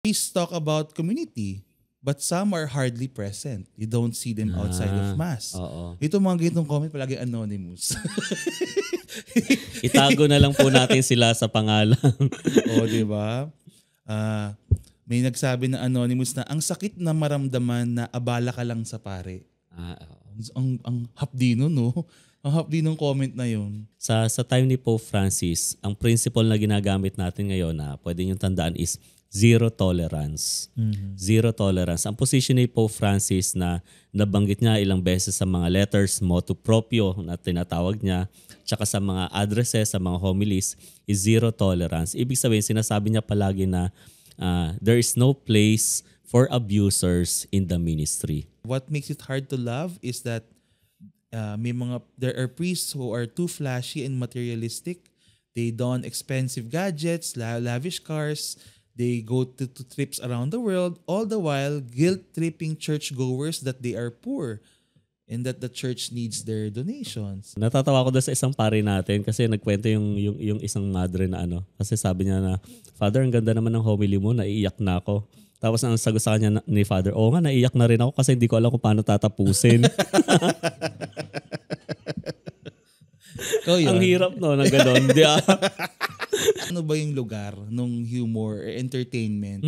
Priests talk about community, but some are hardly present. You don't see them outside of Mass. Ito mga ganitong comment palagi anonymous. Itago na lang po natin sila sa pangalan. Di ba? May nagsabi na anonymous na ang sakit na maramdaman na abala ka lang sa pare. Ang hapdi nun, no? Ang hapdi ng comment na yun. Sa time ni Pope Francis, ang principle na ginagamit natin ngayon na pwede nyo tandaan is zero tolerance. Zero tolerance. Ang position ni Pope Francis na nabanggit niya ilang beses sa mga letters, motu proprio na tinatawag niya, tsaka sa mga addresses, sa mga homilies, is zero tolerance. Ibig sabihin, sinasabi niya palagi na there is no place for abusers in the ministry. What makes it hard to love is that there are priests who are too flashy and materialistic. They don expensive gadgets, lavish cars. They go to trips around the world, all the while guilt-tripping churchgoers that they are poor and that the church needs their donations. Natatawa ko doon sa isang pare natin kasi nagkwento yung isang madre na kasi sabi niya na, Father, ang ganda naman ng homily mo, naiiyak na ako. Tapos ang sagot sa kanya ni Father, oo nga, naiiyak na rin ako kasi hindi ko alam kung paano tatapusin. Ang hirap no, na gano'n. Ano ba yung lugar nung humor or entertainment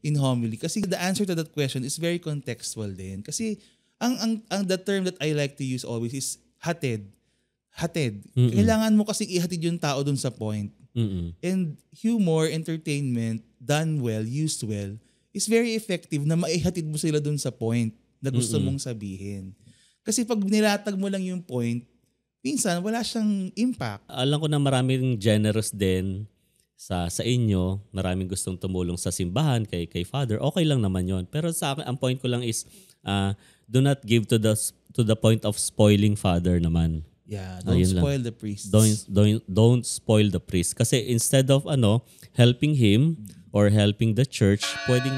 in homily? Kasi the answer to that question is very contextual din. Kasi the term that I like to use always is hatid. Hatid. Kailangan mo kasing ihatid yung tao dun sa point. And humor, entertainment, done well, used well, is very effective na maihatid mo sila dun sa point na gusto mong sabihin. Kasi pag nilatag mo lang yung point, minsan wala siyang impact. Alam ko na maraming generous din sa inyo, maraming gustong tumulong sa simbahan kay Father. Okay lang naman yon. Pero sa akin, ang point ko lang is do not give to the point of spoiling Father naman. Yeah, don't spoil the priest. Don't spoil the priest. Kasi instead of helping him or helping the church, pwedeng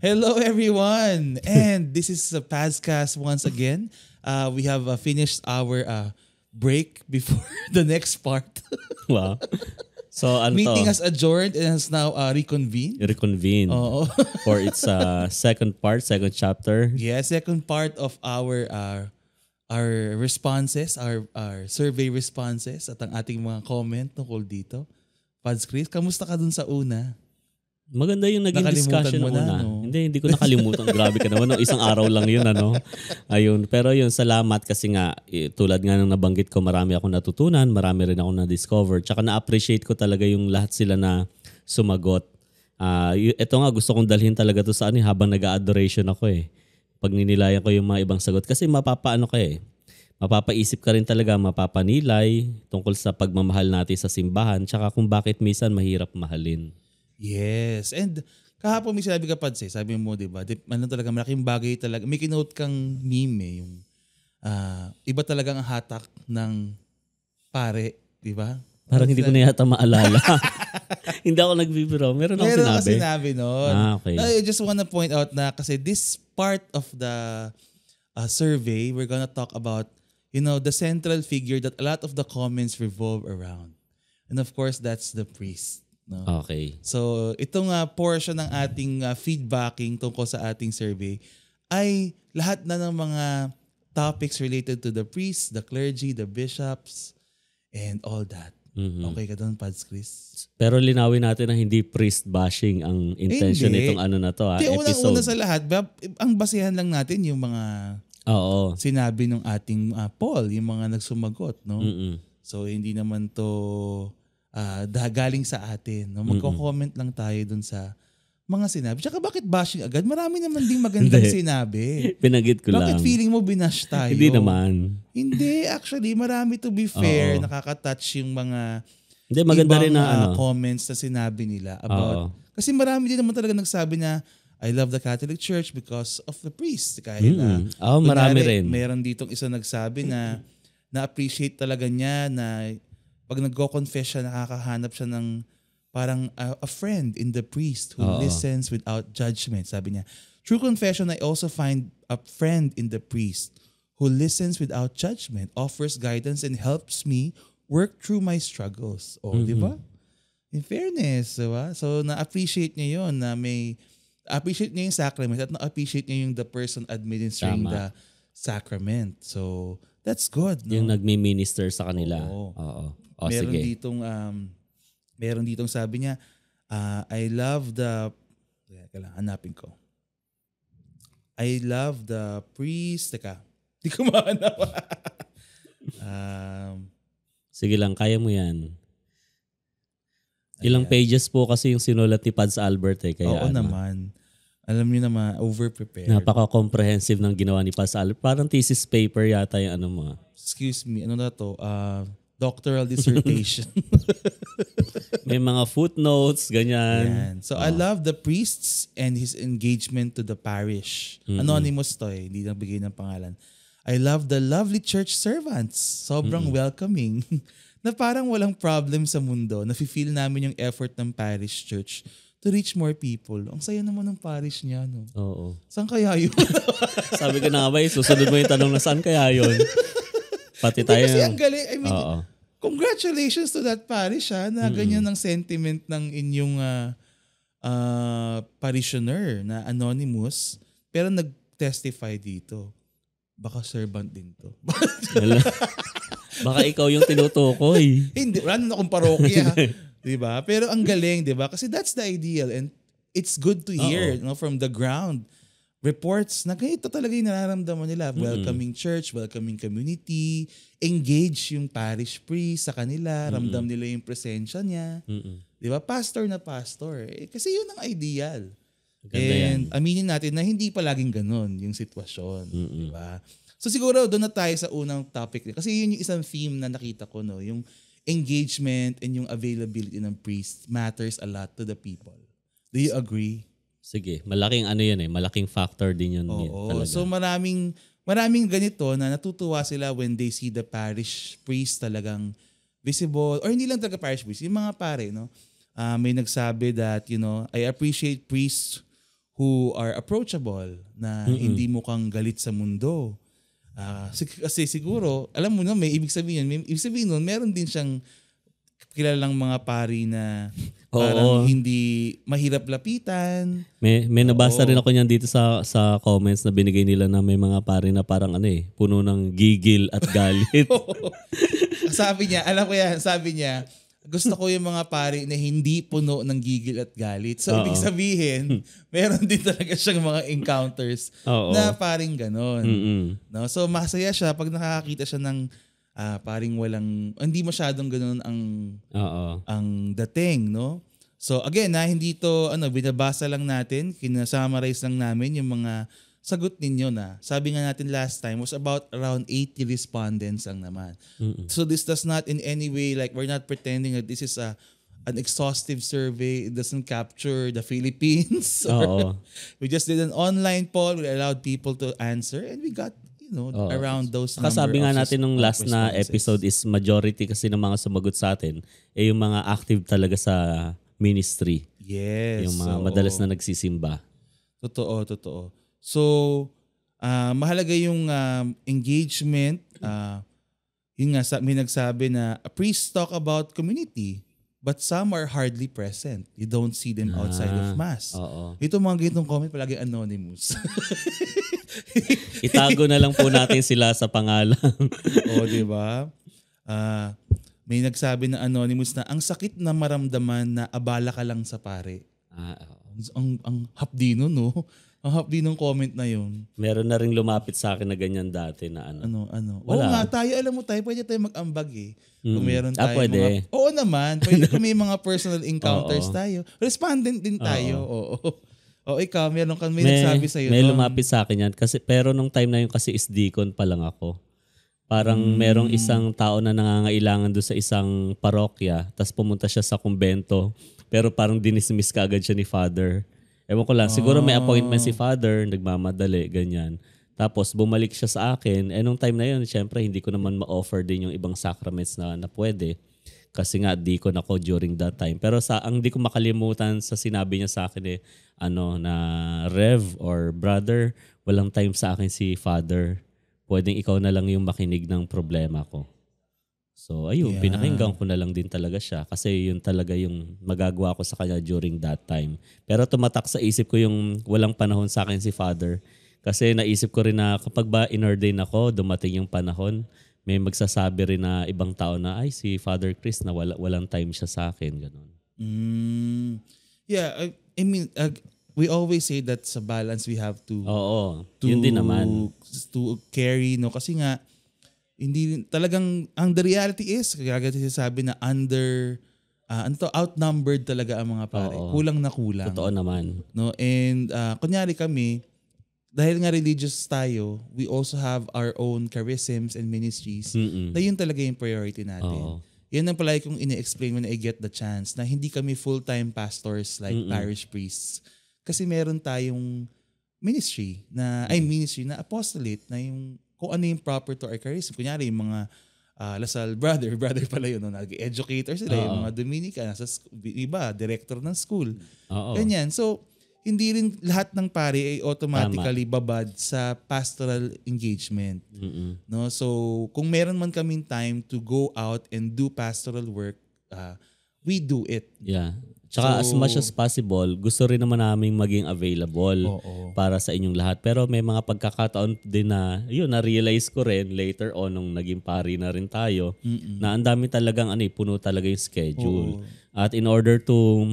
Hello everyone, and this is a Pazcast once again. We have finished our break before the next part. Wow. So meeting has adjourned and has now reconvened. For its second chapter. Yeah, second part of our responses, our survey responses at ang ating mga comment tungkol dito. Pads Chris, kamusta ka dun sa una? Maganda yung naging discussion una. No? Hindi ko nakalimutan. Grabe ka naman. No? Isang araw lang yun. Ayun. Pero yun, salamat kasi nga, tulad nga ng nabanggit ko, marami akong natutunan, marami rin akong na-discover. Tsaka na-appreciate ko talaga yung lahat sila na sumagot. Ito nga, gusto kong dalhin talaga to sa habang nag-adoration ako Pag ninilayan ko yung mga ibang sagot. Kasi mapapaisip ka rin talaga, mapapanilay tungkol sa pagmamahal natin sa simbahan. Tsaka kung bakit minsan mahirap mahalin. Yes. And kahapon may sinabi ka, Pads, sabi mo, di ba? Talaga, malaking bagay talaga. May kinote kang meme yung iba talagang ang hatak ng pare, di ba? Parang hindi ko na yata maalala. Hindi ako nagbibiro. Meron akong sinabi noon. Okay. I just wanna point out na kasi this part of the survey, we're gonna talk about, the central figure that a lot of the comments revolve around. And of course, that's the priest. No? Okay. So, itong portion ng ating feedbacking tungkol sa ating survey ay lahat na ng mga topics related to the priests, the clergy, the bishops, and all that. Okay ka doon, Pads Chris? Pero linawin natin na hindi priest bashing ang intention nitong na to, episode. Una sa lahat, ang basihan lang natin yung mga sinabi ng ating poll, yung mga nagsumagot. No? So, hindi naman to galing sa atin. No? Magko-comment lang tayo dun sa mga sinabi. Tsaka bakit bashing agad? Marami naman ding magandang sinabi. Pinagit ko lang. Bakit feeling mo binash tayo? Hindi naman. Hindi. Actually, marami, to be fair. Nakaka-touch yung mga maganda rin na comments na sinabi nila about. Kasi marami din naman talaga nagsabi na I love the Catholic Church because of the priest. Kahit marami rin. Meron ditong isa nagsabi na na-appreciate talaga niya na pag nagko-confess siya, nakakahanap siya ng parang a friend in the priest who listens without judgment. Sabi niya, through confession, I also find a friend in the priest who listens without judgment, offers guidance, and helps me work through my struggles. Di ba? In fairness, diba? So, na-appreciate niya yun na appreciate niya yung sacrament at na-appreciate niya yung the person administering the sacrament. So, that's good. No? Yung nagmi-minister sa kanila. Oo. Sige. Meron ditong sabi niya, I love the, hanapin ko. I love the priest. Teka, di ko mahanap. Sige lang, kaya mo yan. Ilang pages po kasi yung sinulat ni Pads Albert eh. Kaya naman. Alam niyo naman, over-prepared. Napaka-comprehensive ng ginawa ni Pads Albert. Parang thesis paper yata yung mo. Excuse me, ano na to? Doctoral dissertation. May mga footnotes, ganyan. Yan. So I love the priests and his engagement to the parish. Anonymous to eh, hindi nagbigay ng pangalan. I love the lovely church servants. Sobrang welcoming. Na parang walang problem sa mundo. Nafe-feel namin yung effort ng parish church to reach more people. Ang saya naman ng parish niya, no? Oo. Saan kaya yun? Sabi ko na nga ba, susunod mo yung tanong na saan kaya yun? Pati tayo. Kasi ang galing. I mean, congratulations to that parish na ganyan ang sentiment ng inyong parishioner na anonymous pero nag-testify dito. Baka servant din to. Baka ikaw yung tinutukoy. Hindi, wala na akong parokya. Diba? Pero ang galing, diba? Kasi that's the ideal and it's good to hear from the ground. Reports na ganito talaga yung nararamdaman nila. Welcoming church, welcoming community, engage yung parish priest sa kanila, ramdam nila yung presensya niya. Di ba? Pastor na pastor. Kasi yun ang ideal. Ganda and yan. aminin natin na hindi palaging ganun yung sitwasyon. Di ba? So siguro doon na tayo sa unang topic. Kasi yun yung isang theme na nakita ko, no? Yung engagement and yung availability ng priest matters a lot to the people. Do you agree? Sige, malaking yan malaking factor din yun. Talaga. So maraming ganito na natutuwa sila when they see the parish priest talagang visible, or hindi lang talaga parish priest, yung mga pare, no? May nagsabi that, I appreciate priests who are approachable, na hindi mukhang galit sa mundo. Kasi siguro, alam mo na, may ibig sabihin nun, meron din siyang kilalang mga pari na parang hindi mahirap lapitan. May nabasa rin ako niyan dito sa comments na binigay nila na may mga pari na parang puno ng gigil at galit. Sabi niya, alam ko yan, sabi niya, gusto ko yung mga pari na hindi puno ng gigil at galit. So ibig sabihin, meron din talaga siyang mga encounters na paring ganon. No? So masaya siya pag nakakakita siya ng paring hindi masyadong ganoon ang dating, no? So again, hindi to binabasa lang natin, kinasummarize lang namin yung mga sagot ninyo na. Sabi nga natin last time was about around 80 respondents lang naman. So this does not in any way, like, we're not pretending that this is an exhaustive survey. It doesn't capture the Philippines. We just did an online poll. We allowed people to answer and we got around those number. Kasabi nga natin nung last na episode is majority kasi ng mga sumagot sa atin yung mga active talaga sa ministry. Yes. Yung mga madalas na nagsisimba. Totoo. So, mahalaga yung engagement. Yun nga, may nagsabi na a priest talk about community but some are hardly present. You don't see them outside of mass. Ito mga ganitong comment palagi anonymous. Itago na lang po natin sila sa pangalan. Di ba? May nagsabi na anonymous na ang sakit na maramdaman na abala ka lang sa pare. Ang hapdi nun, no? Ang hapdi ng comment na yun. Meron na rin lumapit sa akin na ganyan dati na Ano? Oo nga, alam mo tayo, pwede tayo mag-ambag eh. Kung meron tayo pwede. Oo naman, pwede kung may mga personal encounters tayo. Respondent din tayo. Ikaw, may nagsabi sa'yo. May lumapit sa akin yan. Pero nung time na yun kasi is deacon pa lang ako. Parang merong isang tao na nangangailangan doon sa isang parokya, tapos pumunta siya sa kumbento, pero parang dinismiss ka agad siya ni Father. Ewan ko lang, siguro may appointment si Father, nagmamadali, ganyan. Tapos bumalik siya sa akin, nung time na yun, syempre hindi ko naman ma-offer din yung ibang sacraments na pwede. Kasi nga deacon ako during that time. Pero ang di ko makalimutan sa sinabi niya sa akin na Rev or brother, walang time sa akin si Father. Pwedeng ikaw na lang yung makinig ng problema ko. So ayun, pinakinggan ko na lang din talaga siya kasi yun talaga yung magagawa ko sa kanya during that time. Pero tumatak sa isip ko yung walang panahon sa akin si Father. Kasi naisip ko rin na kapag ba inordain ako, dumating yung panahon, may magsasabi rin na ibang tao na, ay si Father Chris na walang time siya sa akin. Ganun. Yeah, I mean, we always say that sa balance we have to yun din naman. To carry, no? Kasi nga, hindi talagang, the reality is, kaya sabi na outnumbered talaga ang mga pare. Kulang na kulang. Totoo naman. No? And kunyari kami, dahil nga religious tayo, we also have our own charisms and ministries na yun talaga yung priority natin. Yan ang palagi kong ine-explain when I get the chance na hindi kami full-time pastors like parish priests. Kasi meron tayong ministry na apostolate na yung kung ano yung proper to our charism. Kunyari yung mga Lasal brother pala yun, no? Nag-educator sila, yung mga Dominica, iba, director ng school. Ganyan. So, hindi rin lahat ng pari ay automatically babad sa pastoral engagement. No? So, kung meron man kaming time to go out and do pastoral work, we do it. Yeah. Tsaka as much as possible, gusto rin naman naming maging available para sa inyong lahat. Pero may mga pagkakataon din na, na-realize ko rin later on nung naging pari na rin tayo, na ang dami talagang puno talaga yung schedule. At in order to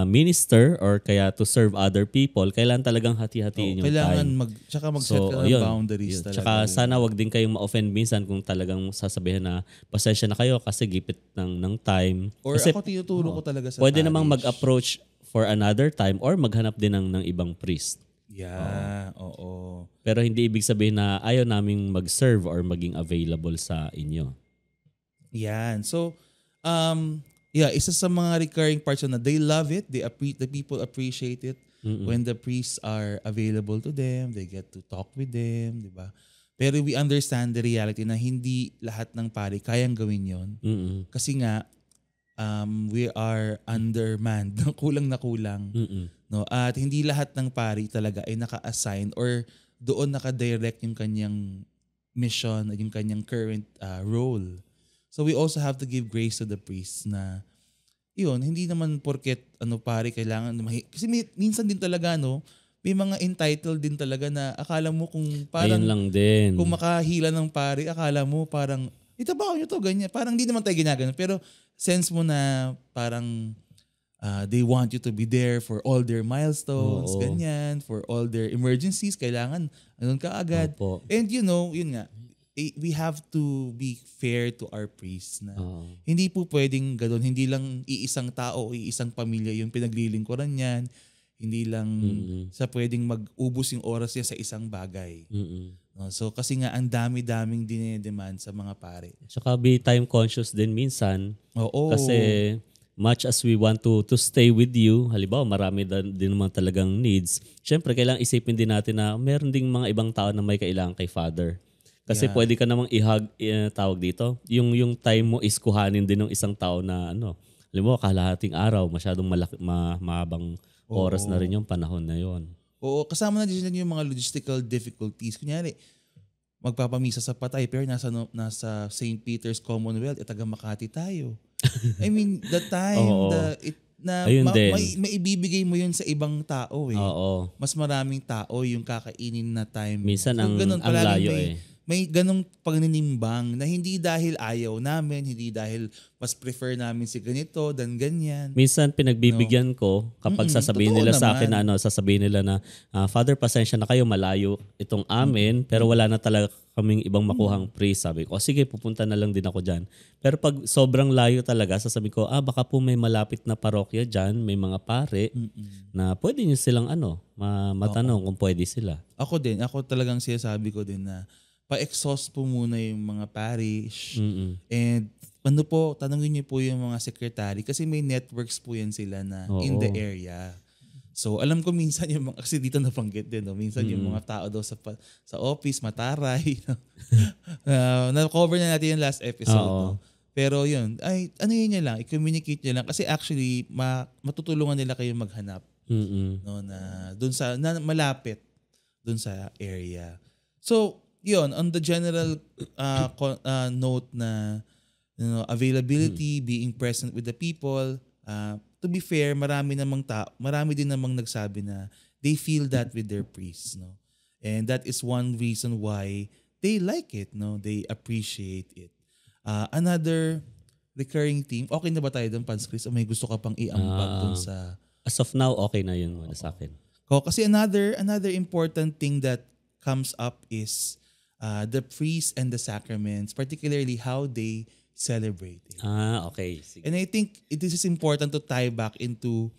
minister or kaya to serve other people, kailangan talagang hati-hatiin yung time. Tsaka mag-set ka ng boundaries talaga. Tsaka sana wag din kayong ma-offend minsan kung talagang sasabihin na pasensya na kayo kasi gipit ng time. Or kasi, ako tinuturo ko talaga sa pwede namang mag-approach for another time or maghanap din ng ibang priest. Yeah, Pero hindi ibig sabihin na ayaw naming mag-serve or maging available sa inyo. Yan. So, isa sa mga recurring parts na they love it, the people appreciate it when the priests are available to them, they get to talk with them, di ba? Pero we understand the reality na hindi lahat ng pari kayang gawin yon. Kasi nga, we are undermanned, kulang na kulang. No? At hindi lahat ng pari talaga ay naka-assign or doon naka-direct yung kanyang mission, yung kanyang current role. So we also have to give grace to the priests na hindi naman porket pare kailangan kasi minsan din talaga may mga entitled din talaga na akala mo kung parang ayun lang din. Kung makahila ng pare, akala mo parang itabaho nyo to ganyan. Parang hindi naman tayo ginagano pero sense mo na parang they want you to be there for all their milestones, ganyan, for all their emergencies, kailangan ka agad. And yun nga, we have to be fair to our priests na hindi po pwedeng gano'n. Hindi lang iisang tao, iisang pamilya yung pinaglilingkuran niyan. Hindi lang sa pwedeng mag-ubos yung oras niya sa isang bagay. So kasi nga ang dami-daming dinedemand sa mga pare. Tsaka be time conscious din minsan. Kasi much as we want to stay with you, halimbawa marami din naman talagang needs. Siyempre kailangan isipin din natin na meron ding mga ibang tao na may kailangan kay Father. Kasi pwede ka namang tawag dito. Yung time mo is kuhanin din ng isang tao na halimbawa kalahating araw, masyadong mahabang oras na rin yung panahon na yon. Kasama na din yung mga logistical difficulties. Kunyari, magpapamisa sa Patay pero nasa St. Peter's Commonwealth taga Makati tayo. I mean, the time maibibigay mo yun sa ibang tao Mas maraming tao yung kakainin na time. Minsan ang layo may ganong pagninimbang na hindi dahil ayaw namin, hindi dahil mas prefer namin si ganito than ganyan. Minsan pinagbibigyan ko kapag sasabihin nila sa akin sasabihin nila na Father, pasensya na kayo, malayo itong amin, pero wala na talaga kaming ibang makuhang priest. Sabi ko, sige, pupunta na lang din ako dyan. Pero pag sobrang layo talaga, sasabihin ko, baka po may malapit na parokya dyan, may mga pare na pwede nyo silang matanong kung pwede sila. Ako talagang sinasabi ko din na pa-exhaust po muna yung mga parish. And tanongin niyo po yung mga secretary kasi may networks po yan sila na in the area. So alam ko minsan yung kasi dito nabanggit din, minsan yung mga tao daw sa office, mataray. Na-cover na natin yung last episode. Pero yun, ay ano yun niya lang, i-communicate niya lang kasi actually matutulungan nila kayo maghanap no na doon sa na malapit doon sa area. So, yun on the general note na availability, being present with the people, to be fair, marami din namang nagsabi na they feel that with their priests, no. And that is one reason why they like it, no. They appreciate it. Another recurring theme, okay na ba tayo doon, Pans Chris? O may gusto ka pang iambag doon sa... As of now, okay na yun muna sa akin. Kasi another important thing that comes up is the priests and the sacraments, particularly how they celebrate it. Okay. Sige. And I think this is important to tie back into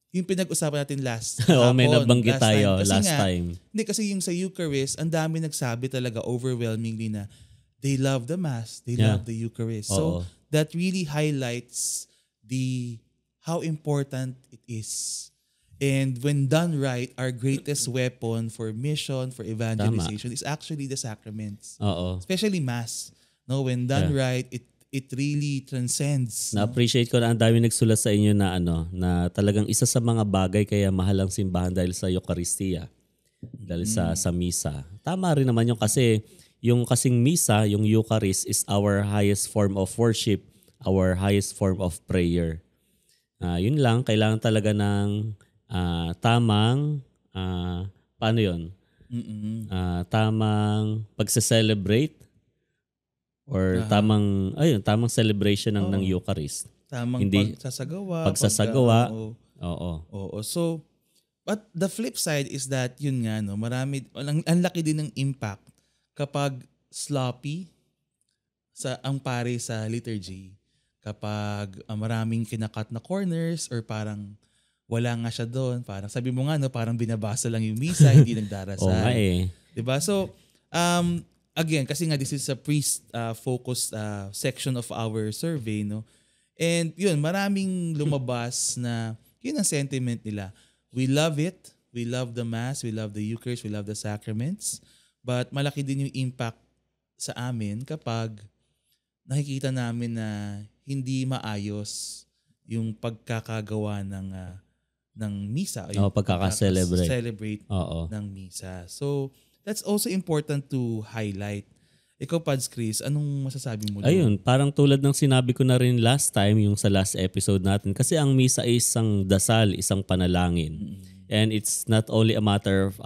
yung pinag-usapan natin last may nabanggit tayo last time. Hindi, kasi yung sa Eucharist, ang dami nagsabi talaga overwhelmingly na they love the Mass, they love the Eucharist. So that really highlights how important it is. And when done right, our greatest weapon for mission, for evangelization is actually the sacraments. Especially Mass. No, when done right, it really transcends. Na-appreciate ko na ang dami nagsulat sa inyo na na talagang isa sa mga bagay kaya mahal ang simbahan dahil sa Eucharistia. Dahil sa misa. Tama rin naman yung kasi yung kasing misa, yung Eucharist is our highest form of worship, our highest form of prayer. Yun lang, kailangan talaga ng tamang, paano yun? Tamang pagse-celebrate or tamang celebration ng Eucharist. Tamang pagsasagawa. Oo. So, but the flip side is that yun nga, no, ang laki din ng impact kapag sloppy ang pare sa liturgy, kapag maraming kinakat na corners or parang wala nga siya doon, parang sabi mo nga no, parang binabasa lang yung misa, hindi nagdarasal. Diba? So, again, kasi nga this is a priest focused section of our survey, no. And yun, maraming lumabas na yun ang sentiment nila. We love it. We love the Mass, we love the Eucharist, we love the sacraments. But malaki din yung impact sa amin kapag nakikita namin na hindi maayos yung pagkakagawa ng misa. Yung pagkaka-celebrate ng misa. So, that's also important to highlight. Ikaw, Pads Chris, anong masasabi mo doon? Ayun, parang tulad ng sinabi ko na rin last time, yung sa last episode natin. Kasi ang misa ay isang dasal, isang panalangin. And it's not only a matter of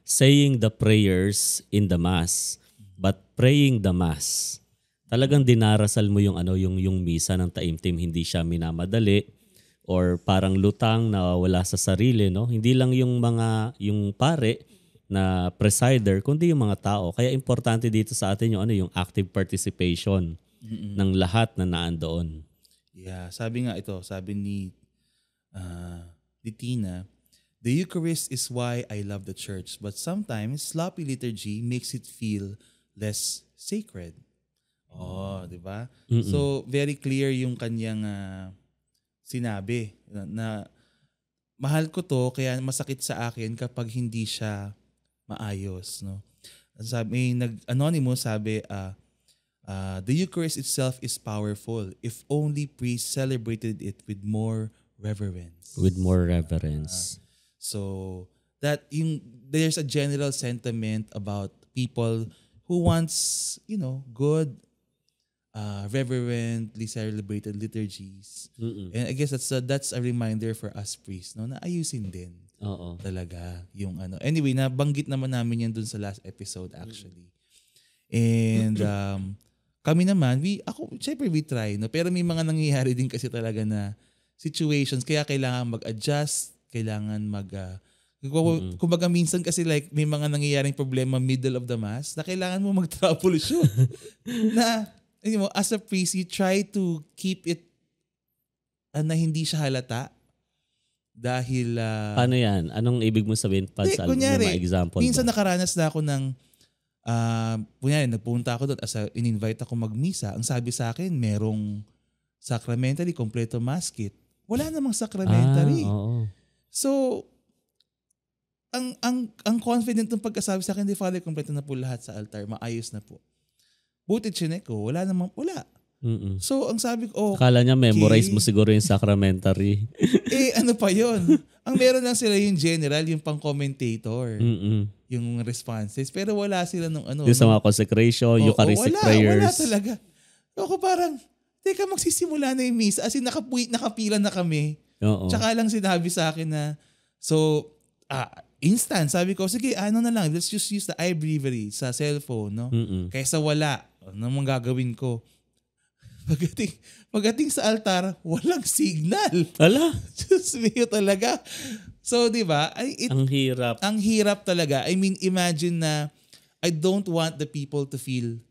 saying the prayers in the Mass, but praying the Mass. Talagang dinarasal mo yung misa ng taimtim, hindi siya minamadali or parang lutang na wala sa sarili, no? Hindi lang yung pare na presider, kundi yung mga tao. Kaya importante dito sa atin yung active participation ng lahat na naandoon. Yeah, sabi ni Tina, the Eucharist is why I love the church, but sometimes sloppy liturgy makes it feel less sacred. Di ba? So very clear yung kanyang sinabi na mahal ko to kaya masakit sa akin kapag hindi siya maayos, no. Sabi Anonymous sabi the Eucharist itself is powerful if only priests celebrated it with more reverence. So that there's a general sentiment about people who wants, good, reverently celebrated liturgies. And I guess that's a reminder for us priests, no, na ayusin din. Talaga yung Anyway, nabanggit naman namin yan dun sa last episode actually. And kami naman, syempre we try, no, pero may mga nangyayari din kasi talaga na situations kaya kailangan mag-adjust. Kailangan kumbaga minsan kasi like may mga nangyayaring problema middle of the Mass na kailangan mo mag-troubleshoot. Na, as a priest, you try to keep it na hindi siya halata. Dahil... Paano yan? Anong ibig mo sabihin? Kunyari, example minsan nakaranas na ako ng... kunyari, nagpunta ako doon in-invite ako magmisa. Ang sabi sa akin, merong sacramentary, kompleto Mass kit. Wala namang sacramentary. So, ang confident ng pagkasabi sa akin, Father, kompleto na po lahat sa altar, maayos na po. Buti chinek ko, wala. So, ang sabi ko, Akala niya memorize mo siguro yung sacramentary. ano pa yun? Ang meron lang sila yung general, yung pang-commentator. Yung responses. Pero wala sila nung ano. Yung sa mga consecration, Eucharistic prayers. Wala talaga. Ako parang, teka, magsisimula na yung misa. As in, nakapila na kami. Tsaka lang sinabi sa akin na, instant. Sabi ko, sige, ano na lang, let's just use the iBreviary sa cellphone, no? Kaysa wala. Ano mong gagawin ko? Pagdating sa altar, walang signal. Ala? Diyos mio talaga. So, di ba? Ang hirap. Ang hirap talaga. I mean, imagine na I don't want the people to feel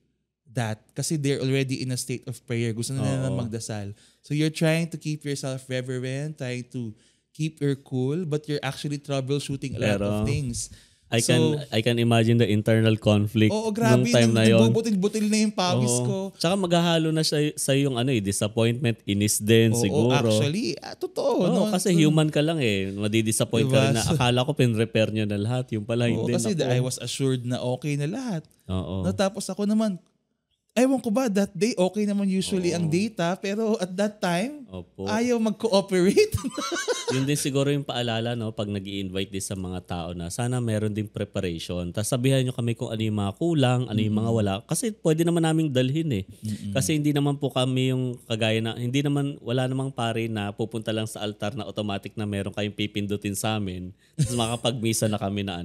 that kasi they're already in a state of prayer. Gusto na nila magdasal. So, you're trying to keep yourself reverent, trying to keep your cool, but you're actually troubleshooting a lot of things. I can imagine the internal conflict grabe, nung time na yun. Nagbubutil-butil na yung pawis ko. Tsaka maghahalo na sa yung disappointment, inis din siguro. Actually, totoo. No? Kasi human ka lang madidisappoint ka rin na akala ko pin-repair nyo na lahat. Yung pala hindi. Kasi I was assured na okay na lahat. Oo. Tapos ako naman, ewan ko ba, that day, okay naman usually ang data, pero at that time, ayaw mag-cooperate. Yun din siguro yung paalala, no, pag nag-i-invite din sa mga tao na sana meron ding preparation. Tapos sabihan nyo kami kung ano yung mga kulang, ano yung mga wala. Kasi pwede naman naming dalhin Kasi hindi naman po kami yung kagaya na, wala namang pare na pupunta lang sa altar na automatic na meron kayong pipindutin sa amin. Tapos makapagmisa na kami na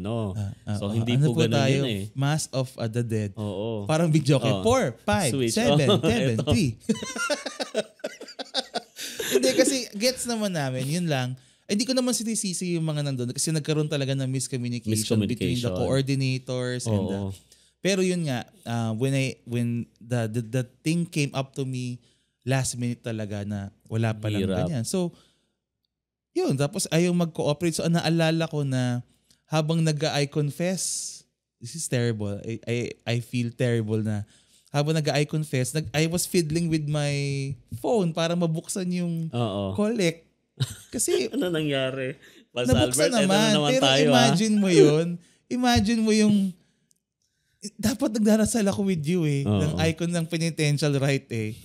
So hindi po ganun yun Mass of the Dead. Oo. Parang video kay 4, 5, 7, 3. Hindi kasi gets naman namin, yun lang. Hindi ko naman sinisisi yung mga nandun kasi nagkaroon talaga ng miscommunication between the coordinators and pero yun nga, when the thing came up to me last minute talaga na wala pa lang ganyan. So, yun. Tapos ayaw mag-cooperate. So, naalala ko na habang nag-I confess, this is terrible. I feel terrible na habang nag-I confess, I was fiddling with my phone para mabuksan yung collect. Kasi ano nangyari? Nabuksan naman. Pero tayo, imagine mo yun. Imagine mo yung dapat nagdarasal ako with you ng icon ng penitential rite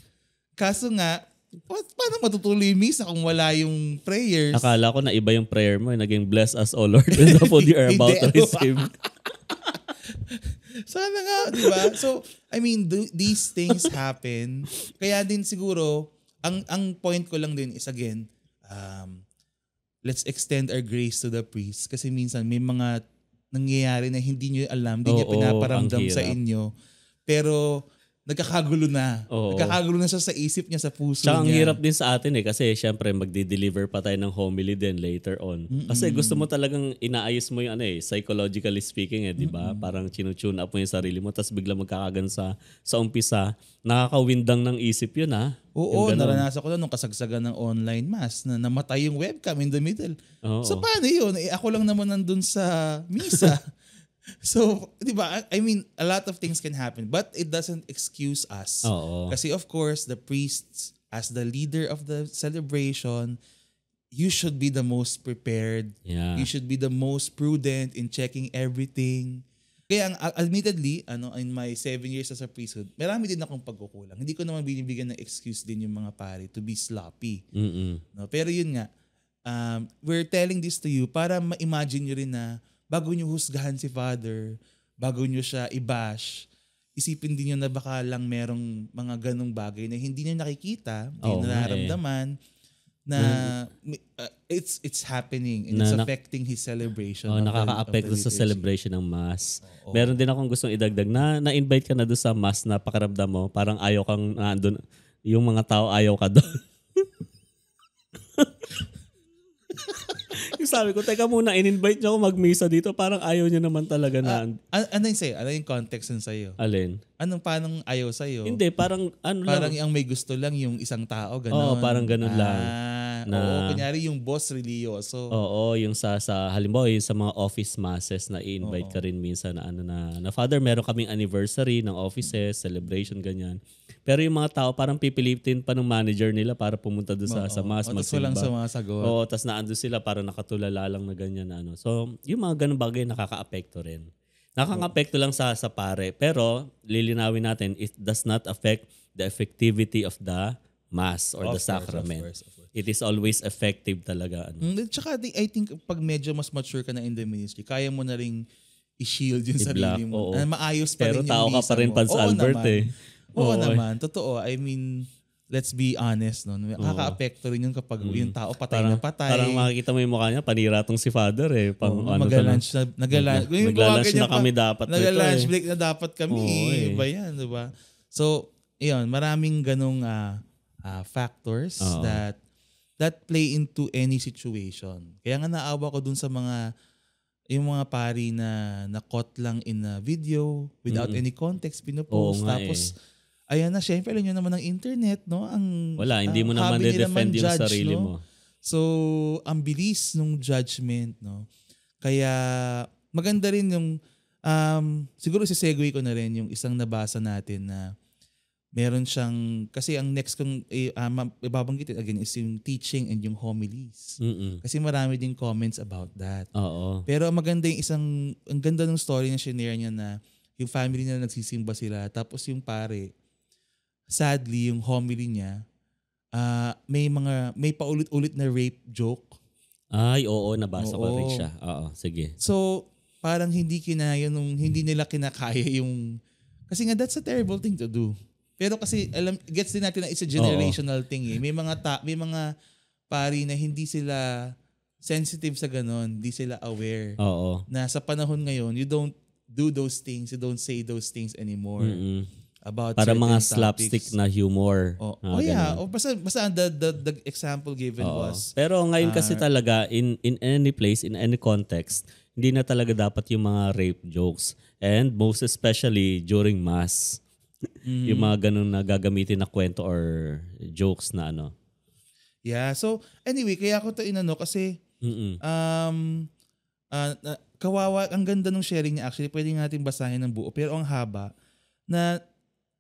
Kaso nga, paano matutuloy yung misa kung wala yung prayers? Akala ko na iba yung prayer mo. Naging bless us, O Lord, and the food you are about to receive. Sana nga, di ba? So, I mean, these things happen. Kaya din siguro, ang point ko lang din is again, let's extend our grace to the priest. Kasi minsan may mga nangyayari na hindi nyo alam, hindi niya pinaparamdam sa inyo. Pero nagkakagulo na. Nagkakagulo na siya sa isip niya, sa puso niya. Ang hirap din sa atin kasi syempre magdi-deliver pa tayo ng homily din later on. Kasi gusto mo talagang inaayos mo yung psychologically speaking di ba? Parang tune up mo yung sarili mo tapos bigla magkakagan sa umpisa. Nakakawindang ng isip yun Oo, naranasan ko na nung kasagsagan ng online mass na namatay yung webcam in the middle. So paano yun? Ako lang naman nandun sa misa. So, di ba? I mean, a lot of things can happen, but it doesn't excuse us. Kasi of course, the priests, as the leader of the celebration, you should be the most prepared. Yeah. You should be the most prudent in checking everything. Kaya admittedly, in my 7 years as a priesthood, marami din akong pagkukulang. Hindi ko naman binibigyan ng excuse din yung mga pare to be sloppy. No? Pero yun nga, we're telling this to you para ma-imagine nyo rin na bago nyo husgahan si Father, bago nyo siya i-bash, isipin din nyo na baka lang merong mga ganong bagay na hindi nyo nakikita, hindi nararamdaman, na it's happening and it's affecting his celebration. Nakaka-apekto sa celebration ng Mass. Meron din akong gustong idagdag na-invite ka na doon sa Mass na pakiramdam mo, parang ayaw kang nandun, yung mga tao ayaw ka doon. Yung sabi ko, teka muna, in-invite niyo ako mag-misa dito. Parang ayaw niyo naman talaga na. Ano yung sa'yo? Ano yung context nun sa'yo? Alin? Paano ayaw sa'yo? Hindi, parang parang lang. ang may gusto lang yung isang tao, gano'n. Oo, parang gano'n lang. Kunyari yung boss religyoso. Oo, yung sa halimbawa, yung sa mga office masses na i-invite ka rin minsan na Father, meron kaming anniversary ng offices, celebration, ganyan. Pero yung mga tao parang pipilitin pa ng manager nila para pumunta doon sa mass, magsimba. Walang sumasagot. Oo, tas naandun sila para nakatulala lang na ganyan na So, yung mga ganun bagay nakaka-apekto rin. Nakaka-apekto lang sa pare. Pero, lilinawin natin, it does not affect the effectivity of the Mass or the sacrament. Of course. It is always effective talaga. Tsaka I think pag medyo mas mature ka na in the ministry, kaya mo na ring i-shield yung sarili mo. Maayos pa rin yung Pero tao ka pa rin Pans Albert Oo naman. Totoo. I mean, let's be honest. No? Nakaka-apekto rin yung kapag yung tao patay na patay. Parang makikita mo yung mukha niya, panira tong si Father eh. Mag-lunch na kami dapat. Nag-lunch break na dapat kami. Iba yan, diba? So, yun, maraming ganong factors that play into any situation. Kaya nga naawa ko dun sa yung mga pari na caught lang in a video without any context, pinupost. Tapos, ayan na, syempre, alam nyo naman ng internet, no? Wala, hindi mo naman de-defend yung sarili mo. So, ang bilis nung judgment, no? Kaya, maganda rin yung, siguro si-segue ko na rin yung isang nabasa natin na meron siyang, kasi ang next kong ibabanggitin again is yung teaching and yung homilies. Kasi marami din comments about that. Pero maganda yung ang ganda ng story na shinare niya na yung family na nagsisimba sila, tapos yung pare, sadly, yung homily niya, may paulit-ulit na rape joke. Ay, oo, nabasa ko rin siya. Sige. So, parang hindi nila kinakaya yung, kasi nga that's a terrible thing to do. Pero kasi gets din natin na it's a generational thing eh. May mga pari na hindi sila sensitive sa ganon, hindi sila aware. Na sa panahon ngayon, you don't do those things, you don't say those things anymore. About para mga topics. slapstick na humor. Basta the example given was. Pero ngayon kasi talaga in any place, in any context, hindi na talaga dapat yung mga rape jokes. And most especially during Mass. Yung mga ganun na gagamitin na kwento or jokes na ano. Yeah, so anyway, kaya ako to inano kasi kawawa, ang ganda ng sharing niya actually, pwede natin basahin ng buo pero ang haba na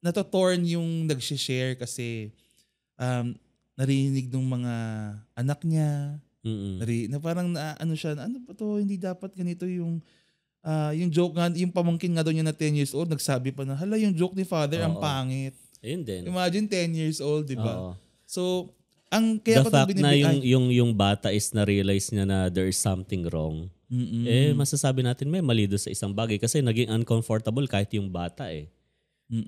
natotorn yung nag-share kasi narinig ng mga anak niya na parang ano siya, ano ba to, hindi dapat ganito yung joke nga, yung pamangkin nga daw niya na 10 years old, nagsabi pa na, hala, yung joke ni Father, ang pangit. Ayun din. Imagine 10 years old, di ba? So, the fact na yung bata is na-realize niya na there is something wrong, masasabi natin may mali doon sa isang bagay kasi naging uncomfortable kahit yung bata eh.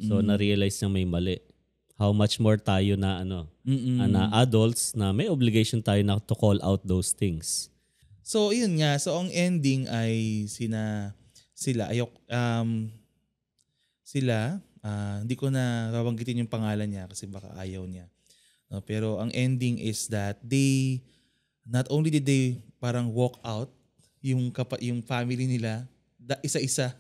So, na-realize niya may mali. How much more tayo na na adults na may obligation tayo na to call out those things. So, yun nga. So, ang ending ay hindi ko na babanggitin yung pangalan niya kasi baka ayaw niya. No, pero ang ending is that not only did they parang walk out yung family nila, isa-isa,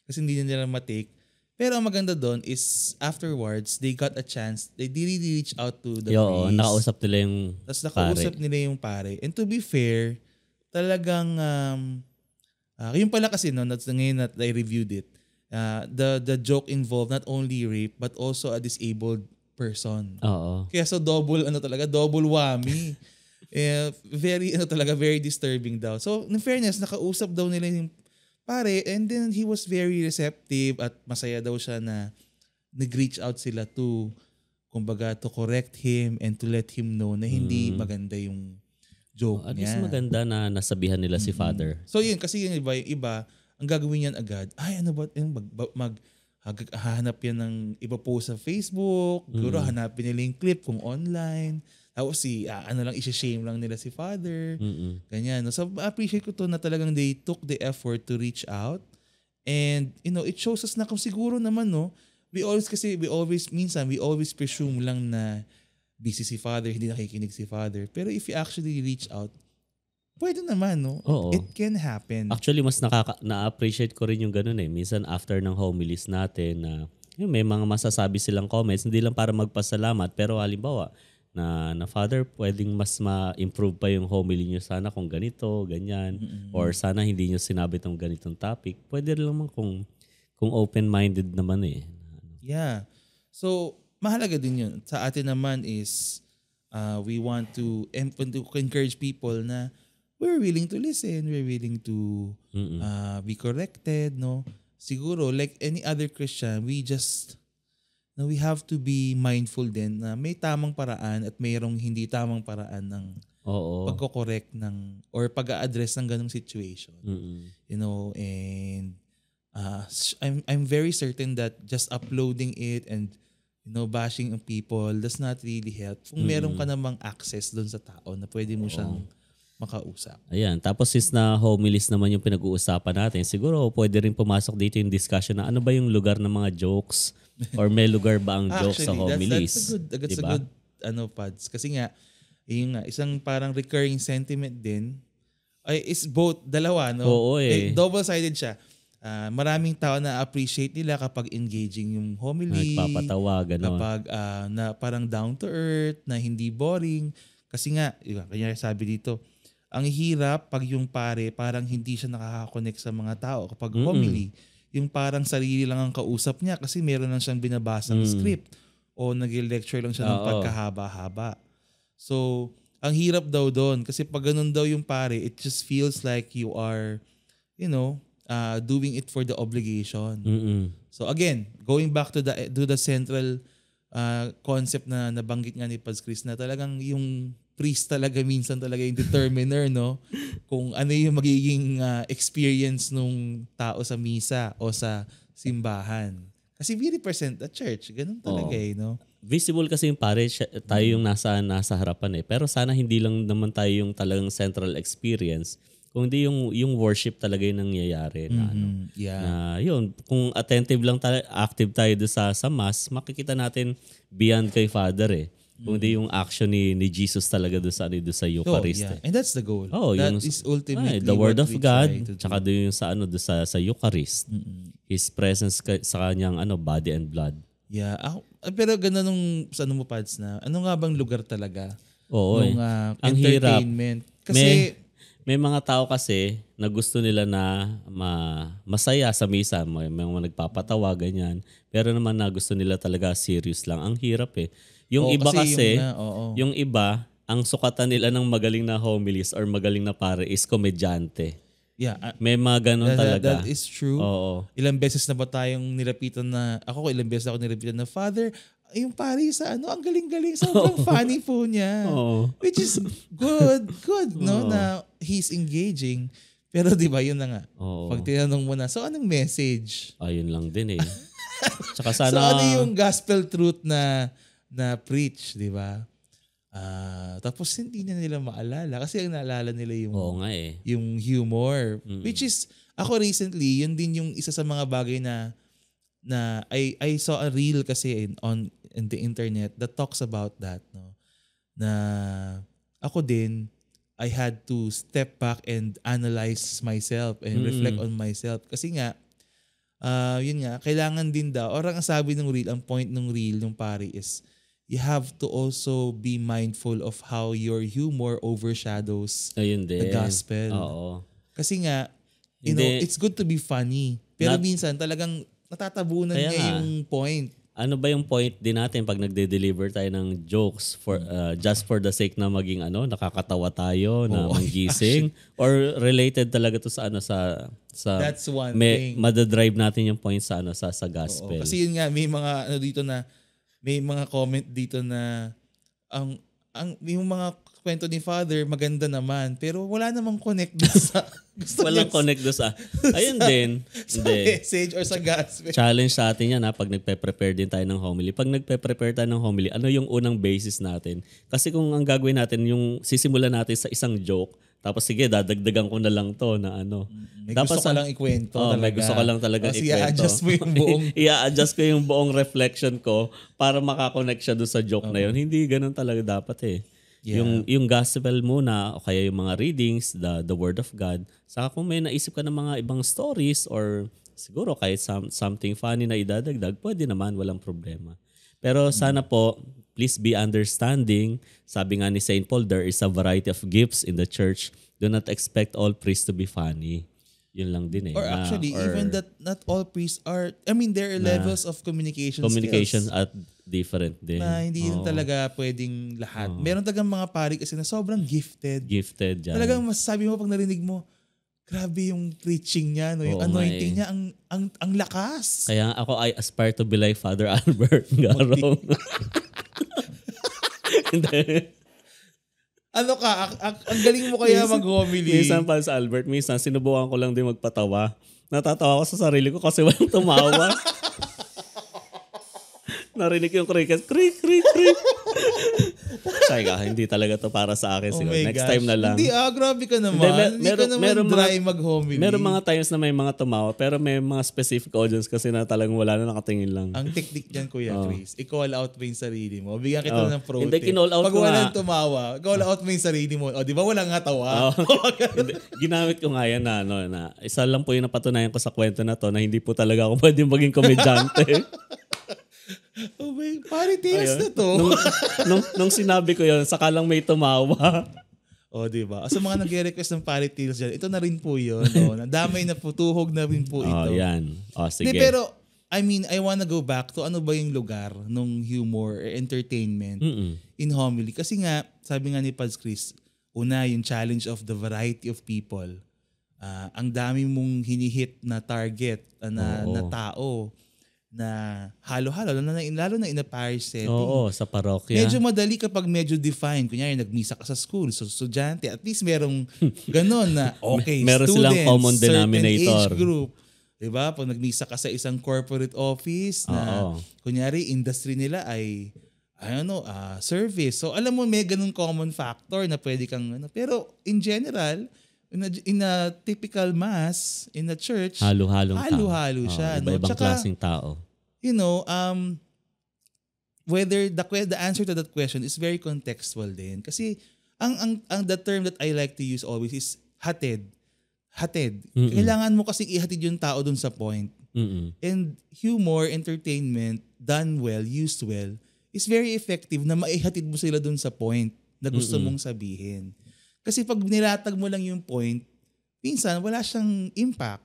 kasi hindi nila matake. Pero ang maganda doon is afterwards, they got a chance. They really reach out to the priest. Nakausap nila yung Tapos nakausap nila yung pare. And to be fair, talagang yun pala kasi ngayon that I reviewed it, the joke involved not only rape but also a disabled person. Kaya so double whammy. Very disturbing daw. So in fairness, nakausap daw nila yung pare and then he was very receptive at masaya daw siya na nag-reach out sila to correct him and to let him know na hindi maganda yung joke niya. At least maganda na nasabihan nila si Father. So yun, kasi yung iba, ang gagawin yan agad, hahanap yan ng iba post sa Facebook, siguro hanapin nila yung clip kung online, tapos i-shame lang nila si Father, ganyan. So appreciate ko to na talagang they took the effort to reach out and it shows us na kung siguro naman we always presume lang na busy si Father, hindi nakikinig si Father. Pero if you actually reach out, pwede naman, no? It can happen. Actually, mas na-appreciate ko rin yung ganun eh. Minsan after ng homilies natin na may mga masasabi silang comments, hindi lang para magpasalamat, pero halimbawa na Father, pwedeng mas ma-improve pa yung homily nyo sana kung ganito, ganyan, or sana hindi nyo sinabi itong ganitong topic. Pwede rin naman kung open-minded naman eh. Yeah. So, mahalaga din yun. Sa atin naman is we want to encourage people na we're willing to listen, we're willing to be corrected, no? Siguro, like any other Christian, we just na we have to be mindful din na may tamang paraan at mayroong hindi tamang paraan ng pagko-correct ng or pag-a-address ng ganung situation. You know, and I'm very certain that just uploading it and bashing on people does not really help. Kung meron ka namang access doon sa tao na pwede mo siyang makausap. Ayan. Tapos since na homilies naman yung pinag-uusapan natin, siguro pwede rin pumasok dito yung discussion na ano ba yung lugar ng mga jokes or may lugar ba ang jokes sa homilies? That's a good Pads. Kasi nga, yung isang parang recurring sentiment din is both, dalawa, no? Oo double-sided siya. Maraming tao na appreciate nila kapag engaging yung homily. Nagpapatawa, gano'n. Kapag na parang down to earth, na hindi boring. Kasi nga, kanya sabi dito, ang hirap pag yung pare parang hindi siya nakaka-connect sa mga tao kapag homily. Yung parang sarili lang ang kausap niya kasi meron lang siyang binabasang script o nag-lecture lang siya ng pagkahaba-haba. So, ang hirap daw doon kasi pag ganun daw yung pare, it just feels like you are, doing it for the obligation. So again, going back to the central concept na nabanggit nga ni Pads Chris na talagang yung priest talaga minsan talaga yung determiner, no? Kung ano yung magiging experience nung tao sa misa o sa simbahan. Kasi we represent the church. Ganun talaga no? Visible kasi yung pare, tayo yung nasa harapan Pero sana hindi lang naman tayo yung talagang central experience. Kung hindi yung worship talaga yung nangyayari na na yun, kung attentive lang tayo, active tayo doon sa mass, makikita natin beyond kay Father Kung hindi yung action ni Jesus talaga doon sa Eucharist. And that's the goal. That is ultimately the Word of God, tsaka doon yung sa Eucharist. His presence sa kanyang body and blood. Yeah. Pero gano'n nung sa mo, Pads, na ano nga bang lugar talaga? Nung ang entertainment? Hirap. Kasi may mga tao kasi na gusto nila na masaya sa misa. May mga nagpapatawa, ganyan. Pero naman na gusto nila talaga serious lang. Ang hirap Yung iba kasi, yung iba, ang sukatan nila ng magaling na homilies or magaling na pare is komedyante. Yeah. May mga ganun talaga. That is true. Oo. Ilang beses na ba tayong nilapitan ilang beses ako nilapitan na, Father, yung pare sa ang galing-galing. Sobrang funny po niya. Which is good, no? Na he's engaging. Pero di ba, yun na nga. Pag tinanong mo na, so anong message? Ayun lang din Tsaka sana... So ano yung gospel truth na preach, di ba? Tapos hindi na nila maalala kasi ang naalala nila yung yung humor. Which is ako recently, yun din yung isa sa mga bagay na I saw a reel kasi on the internet that talks about that, no. Na ako din I had to step back and analyze myself and reflect on myself kasi nga yun nga kailangan din daw or ang sabi ng reel, ang point ng reel ng pare is you have to also be mindful of how your humor overshadows the gospel. Kasi nga, it's good to be funny. Pero minsan talagang natatabunan niya yung point. Ano ba yung point din natin pag nagde-deliver tayo ng jokes for just for the sake na maging nakakatawa tayo, na manggising or related talaga to sa That's one thing. Madadrive natin yung point sa sa gospel. Kasi yun nga may mga dito na may mga comment dito na yung mga kwento ni Father maganda naman pero wala namang connect doon sa walang connect doon sa ayun din sa message or sa gospel. Challenge sa atin yan pag nagpe-prepare din tayo ng homily. Pag nagpe-prepare tayo ng homily, ano yung unang basis natin? Kasi kung ang gagawin natin yung sisimulan natin sa isang joke, tapos sige, dadagdagan ko na lang to na May gusto ko lang ikwento talaga. May gusto ko lang talaga ikwento. I-adjust mo yung buong... I-adjust ko yung buong reflection ko para makakonect siya doon sa joke na yun. Hindi ganun talaga dapat Yeah. Yung gospel muna o kaya yung mga readings, the word of God. Saka kung may naisip ka ng mga ibang stories or siguro kahit something funny na idadagdag, pwede naman, walang problema. Pero sana po, please be understanding. Sabi nga ni St. Paul, there is a variety of gifts in the church. Do not expect all priests to be funny. Yun lang din Or actually, even that not all priests are, there are levels of communication skills. At different din. Na hindi yun talaga pwedeng lahat. Meron talagang mga pari kasi na sobrang gifted. Gifted dyan. Talagang masasabi mo pag narinig mo, grabe yung preaching niya, no? Yung anointing niya, ang lakas. Kaya ako, I aspire to be like Father Albert Garong. Ano ka? Ang galing mo kaya mag-homily. Minsan pa sa Albert, minsan sinubukan ko lang din magpatawa. Natatawa ko sa sarili ko kasi walang tumawa. Narinig yung cricket. Krik, krik, krik. Sabi ka, hindi talaga to para sa akin. Siguro. Next time na lang. Hindi, grabe ka naman. Hindi ka naman dry mag-homily. Meron mga times na may mga tumawa, pero may mga specific audience kasi na talagang wala na nakatingin lang. Ang technique dyan, Kuya Chris, i-call out mo yung sarili mo. Bigyan kita ng pro tip. Hindi, kinall out pag ko walang tumawa, call out mo yung sarili mo. O, di ba walang nga tawa? Ginamit ko nga yan na isa lang po yung napatunayan ko sa kwento na to na hindi po talaga ako pwedeng maging komedyante. Oh my, party tales na to. nung sinabi ko yun, saka lang may tumawa. O, diba? Sa mga nag-request ng party tales dyan, ito na rin po yun. No? Nadamay na po, tuhog na rin po ito. Yan. Sige. Pero, I mean, I wanna go back to ano ba yung lugar nung humor or entertainment in homily. Kasi nga, sabi nga ni Pads Chris, una, yung challenge of the variety of people. Ang dami mong hinihit na target na tao na halo-halo, lalo na in a parish setting. Oo, sa parokya. Medyo madali kapag medyo defined. Kunyari, nagmisa ka sa school, so estudyante, at least merong ganon na, okay, meron students, silang common denominator. Certain age group. Diba? Pag nagmisa ka sa isang corporate office na, kunyari, industry nila ay, service. So, alam mo, may ganun common factor na pwede kang, pero in general, in a typical mass, in a church, halo-halo siya. Iba-ibang klaseng tao. You know, whether the answer to that question is very contextual din. Kasi ang the term that I like to use always is hatid. Kailangan mo kasi ihatid yung tao dun sa point. And humor, entertainment, done well, used well, is very effective na maihatid mo sila dun sa point na gusto mong sabihin. Kasi pag nilatag mo lang yung point, minsan wala siyang impact.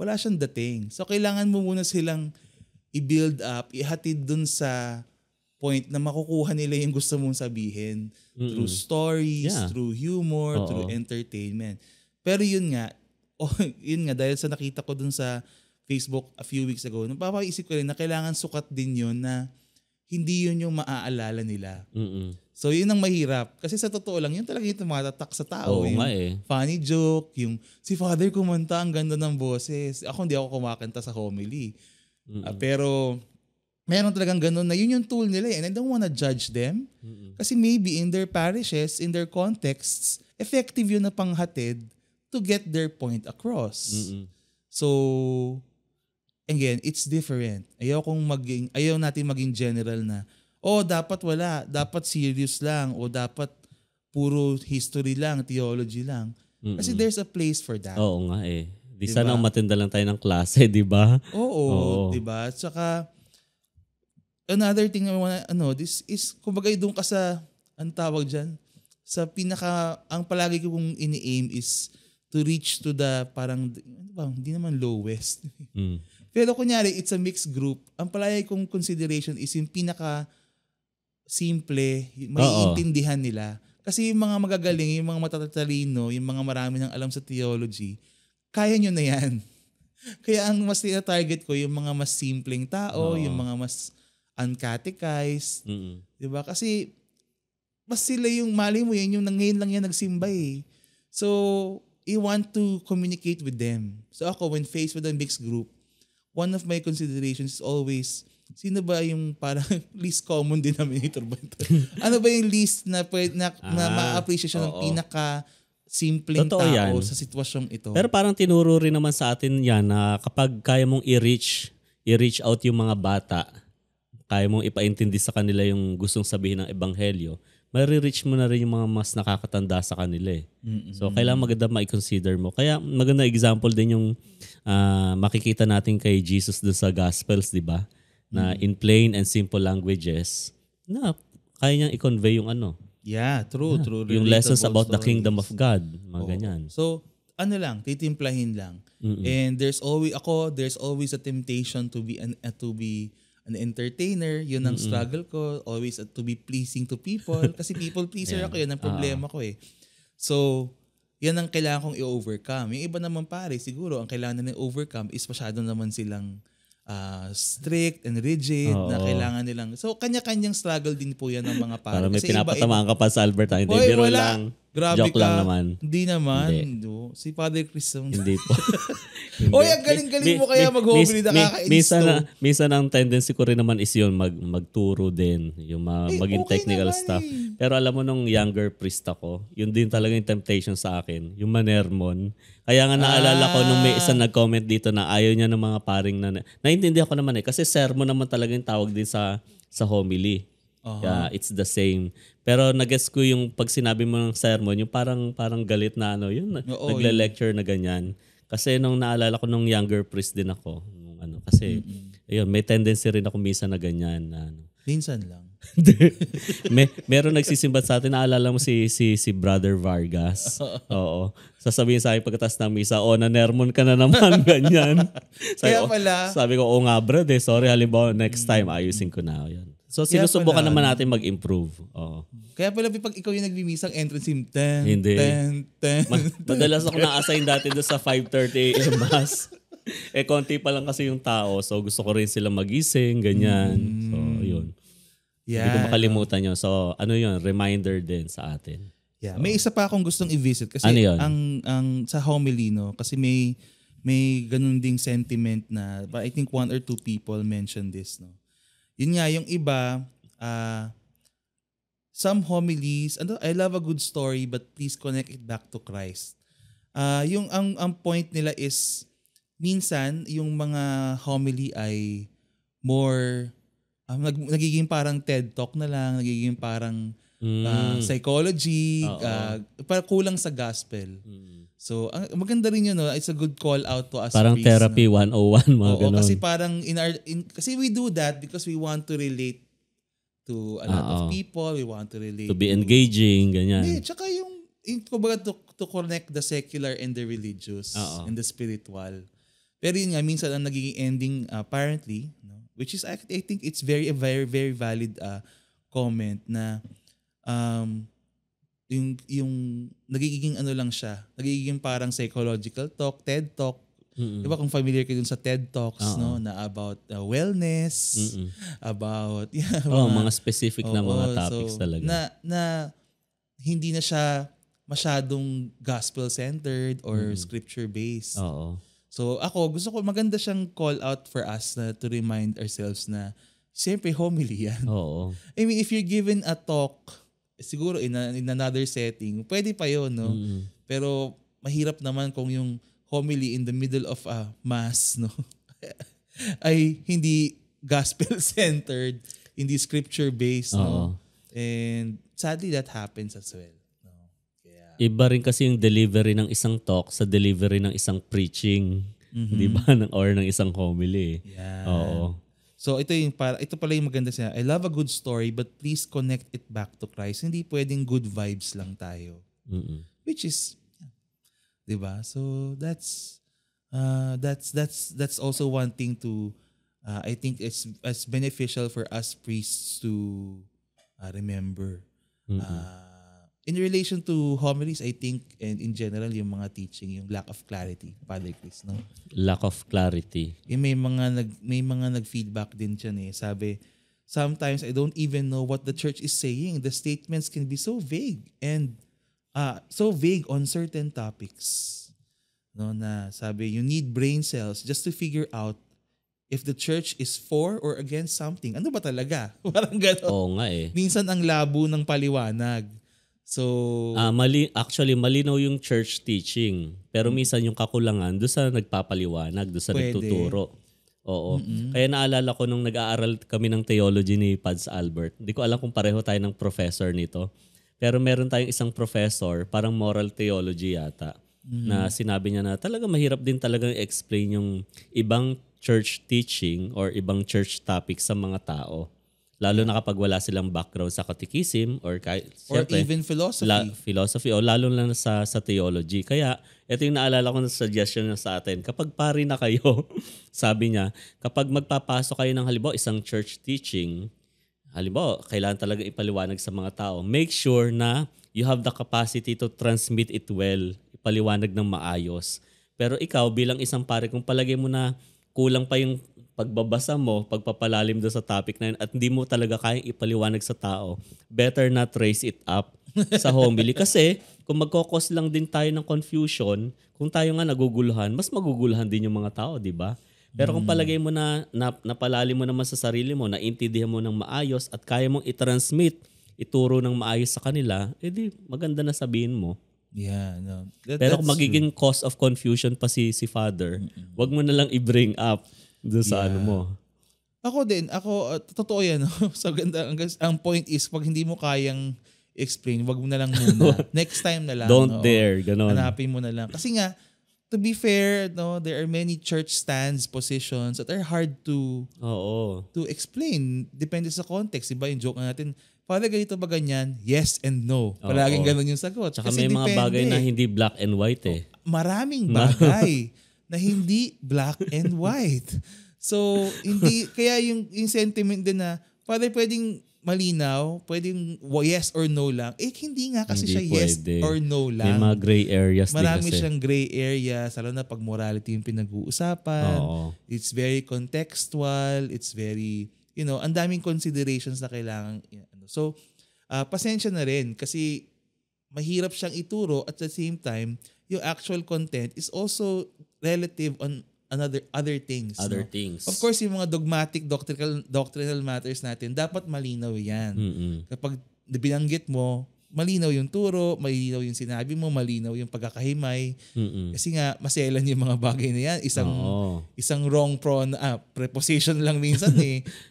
Wala siyang dating. So kailangan mo muna silang i-build up, ihatid dun sa point na makukuha nila yung gusto mong sabihin. Through stories, through humor, through entertainment. Pero yun nga, dahil sa nakita ko dun sa Facebook a few weeks ago, napapaisip ko rin na kailangan sukat din yun na hindi yun yung maaalala nila. So yun ang mahirap. Kasi sa totoo lang, yun talaga yung tumatatak sa tao. Yung funny joke, yung si Father kumanta, ang ganda ng boses. Hindi ako kumakanta sa homily. Pero meron talagang ganun na yun yung tool nila. And I don't wanna judge them. Kasi maybe in their parishes, in their contexts, effective yun na panghatid to get their point across. So, again, it's different. Ayaw natin maging general na, dapat wala, dapat serious lang, o dapat puro history lang, theology lang. Kasi there's a place for that. Oo nga eh. Di diba? Sana umatinda lang tayo ng klase, di ba? Oo. Di ba? Tsaka, another thing na this is, kumbaga doon ka sa, ang tawag dyan, sa ang palagi kong ini-aim is to reach to the parang, hindi naman lowest. Pero kunyari, it's a mixed group. Ang palagi kong consideration is yung simple, maiintindihan nila. Kasi yung mga magagaling, yung mga matatatalino, yung mga marami ng alam sa theology, kaya nyo na yan. Kaya ang mas tina-target ko, yung mga mas simpleng tao, yung mga mas uncatechized. Diba? Kasi mas sila yung, mali mo yan, yung ngayon lang yan nagsimba eh. So, I want to communicate with them. So ako, when faced with a mixed group, one of my considerations is always, sino ba yung parang least common denominator ba ito? Ano ba yung least na ma-appreciate siya ng pinaka-simpleng tao yan sa sitwasyong ito? Pero parang tinuro rin naman sa atin yan na kapag kaya mong i-reach out yung mga bata, kaya mong ipaintindi sa kanila yung gustong sabihin ng ebanghelyo, ma-reach mo na rin yung mga mas nakakatanda sa kanila eh. So, kailangan maganda ma-consider mo. Kaya maganda example din yung makikita natin kay Jesus doon sa Gospels, di ba? Na in plain and simple languages, na kaya niyang i-convey yung ano. Yeah, true. Yung lessons about the kingdom of God. Mga ganyan. So, titimplahin lang. And there's always a temptation to be an entertainer. Yun ang struggle ko. Always to be pleasing to people. Kasi people pleaser ako, yun ang problema ko eh. So, yan ang kailangan kong i-overcome. Yung iba naman pare, siguro ang kailangan na i-overcome is masyado naman silang strict and rigid na kailangan nilang. So, kanya-kanyang struggle din po yan ng mga pare. Para may pinapatamaan ka pa sa Albert. Hindi, biro lang. Grabe Joke lang naman. Hindi naman. No. Si Father Chris. Hindi po. Oy, ang galing-galing mo kaya mag-homily nakaka-inis to. Minsan ang tendency ko rin naman is yun, magturo din. Yung maging okay technical stuff. Pero alam mo nung younger priest ako, yun din talaga yung temptation sa akin. Yung manermon. Kaya nga naalala ko nung may isang nag-comment dito na ayaw niya ng mga paring na... Naintindihan ko naman kasi sermon naman talaga yung tawag din sa homily. Yeah, it's the same. Pero nag-guess ko yung pag sinabi mo ng sermon, yung parang galit na nagle-lecture na ganyan. Kasi nung naalala ko nung younger priest din ako, kasi ayun, may tendency rin ako minsan na ganyan na minsan lang. Meron nagsisimbat sa atin, naalala mo si Brother Vargas. Oo. Sasabihin sa akin pagkatapos ng misa, na-nermon ka na naman, ganyan. Kaya pala. Sabi ko, nga brad sorry, halimbawa next time ayusin ko na. Yun. So sinusubukan naman natin mag-improve. Oo. Kaya pala pag ikaw yung nagbimisang entrance hymn, hindi. Madalas ako na-assign dati doon sa 5:30 a.m. mass. Konti pa lang kasi yung tao. So gusto ko rin sila magising, ganyan. So yun. Yeah. Hindi ko makalimutan yun. So yun, reminder din sa atin. Yeah. So, may isa pa akong gustong i-visit kasi ang sa homily, kasi may ganun ding sentiment na, but I think 1 or 2 people mentioned this, no. Yun nga, yung iba, some homilies, I love a good story but please connect it back to Christ. Yung ang point nila is, minsan, yung mga homily ay more, nagiging parang TED Talk na lang, nagiging parang psychology, parang kulang sa gospel. So, maganda rin yun, it's a good call out to us. Parang priests, therapy 101, mga ganun. Kasi parang, kasi we do that because we want to relate to a lot of people, we want to relate to be engaging, ganyan. Tsaka kumbaga to connect the secular and the religious and the spiritual. Pero yun nga, minsan ang nagiging ending apparently, which is, I think it's very, very, very valid comment na yung nagiging lang siya, nagiging parang psychological talk, TED Talk. Diba kung familiar kayo dun sa TED Talks, na about wellness, about mga specific na mga topics talaga. Na hindi na siya masyadong gospel-centered or scripture-based. So gusto ko maganda siyang call out for us na to remind ourselves na siyempre homily yan. I mean, if you're given a talk, siguro in another setting, pwede pa yun, no? Pero mahirap naman kung yung homily in the middle of a mass, no? ay hindi gospel-centered, hindi scripture-based, no? And sadly, that happens as well. No? Iba rin kasi yung delivery ng isang talk sa delivery ng isang preaching. Di ba? Or ng isang homily. Yeah. So ito pala yung maganda siya. I love a good story but please connect it back to Christ. Hindi pwedeng good vibes lang tayo. Which is, diba? So that's also one thing to I think it's as beneficial for us priests to remember. In relation to homilies, I think, and in general, yung mga teaching, yung lack of clarity, Father Chris, no? Lack of clarity. May mga nag-feedback din dyan eh. Sabi, sometimes I don't even know what the church is saying. The statements can be so vague and so vague on certain topics. No, na sabi, you need brain cells just to figure out if the church is for or against something. Ano ba talaga? Parang gano'n. Oo nga eh. Minsan ang labo ng paliwanag. So, actually malinaw yung church teaching. Pero minsan yung kakulangan doon sa nagpapaliwanag, doon sa nagtuturo. Oo. Kaya naalala ko nung nag-aaral kami ng theology ni Pads Albert. Hindi ko alam kung pareho tayo ng professor nito. Pero meron tayong isang professor, parang moral theology yata, na sinabi niya na talaga mahirap din talagang explain yung ibang church teaching or ibang church topics sa mga tao. Lalo na kapag wala silang background sa catechism or even philosophy. Philosophy o lalo lang sa theology. Kaya ito yung naalala ko na suggestion niya sa atin. Kapag pari na kayo, sabi niya, kapag magpapasok kayo ng halimbawa isang church teaching, halimbawa kailangan talaga ipaliwanag sa mga tao, make sure na you have the capacity to transmit it well. ipaliwanag ng maayos. Pero ikaw bilang isang pare, kung palagay mo na kulang pa yung pagbabasa mo, pagpapalalim doon sa topic na yun at hindi mo talaga kayang ipaliwanag sa tao, better not raise it up sa homily. Kasi kung magkokos lang din tayo ng confusion, kung tayo nga naguguluhan, mas maguguluhan din yung mga tao, di ba? Pero kung palagay mo na napalalim mo naman sa sarili mo, naintindihan mo ng maayos at kaya mong i-transmit, ituro ng maayos sa kanila, edi maganda na sabihin mo. Yeah, no. Pero kung magiging cause of confusion pa si Father, wag mo na lang i-bring up doon sa ano mo. Ako din, totoo yan. No? So ganda, ang point is, pag hindi mo kayang explain, wag mo na lang muna. Next time na lang. Don't dare, ganon. Hanapin mo na lang. Kasi nga, to be fair, no, there are many church stands, positions that are hard to explain. Depende sa context. Diba yung joke natin, Father, ganito ba ganyan? Yes and no. Palaging ganun yung sagot. Tsaka may mga bagay na hindi black and white eh. Maraming bagay na hindi black and white. So, hindi, kaya yung sentiment din na, Father, pwedeng malinaw, pwedeng yes or no lang. Hindi nga kasi hindi siya yes or no lang. May mga gray areas Marami din kasi. Siyang gray areas, lalo na pag morality yung pinag-uusapan. It's very contextual, it's very, ang daming considerations na kailangan. So, pasensya na rin kasi mahirap siyang ituro at the same time, yung actual content is also relative on other things. Other things. Of course, yung mga dogmatic doctrinal matters natin, dapat malinaw yan. Kapag binanggit mo, malinaw yung turo, malinaw yung sinabi mo, malinaw yung pagkakahimay. Kasi nga, maselan yung mga bagay na yan. Isang wrong preposition lang minsan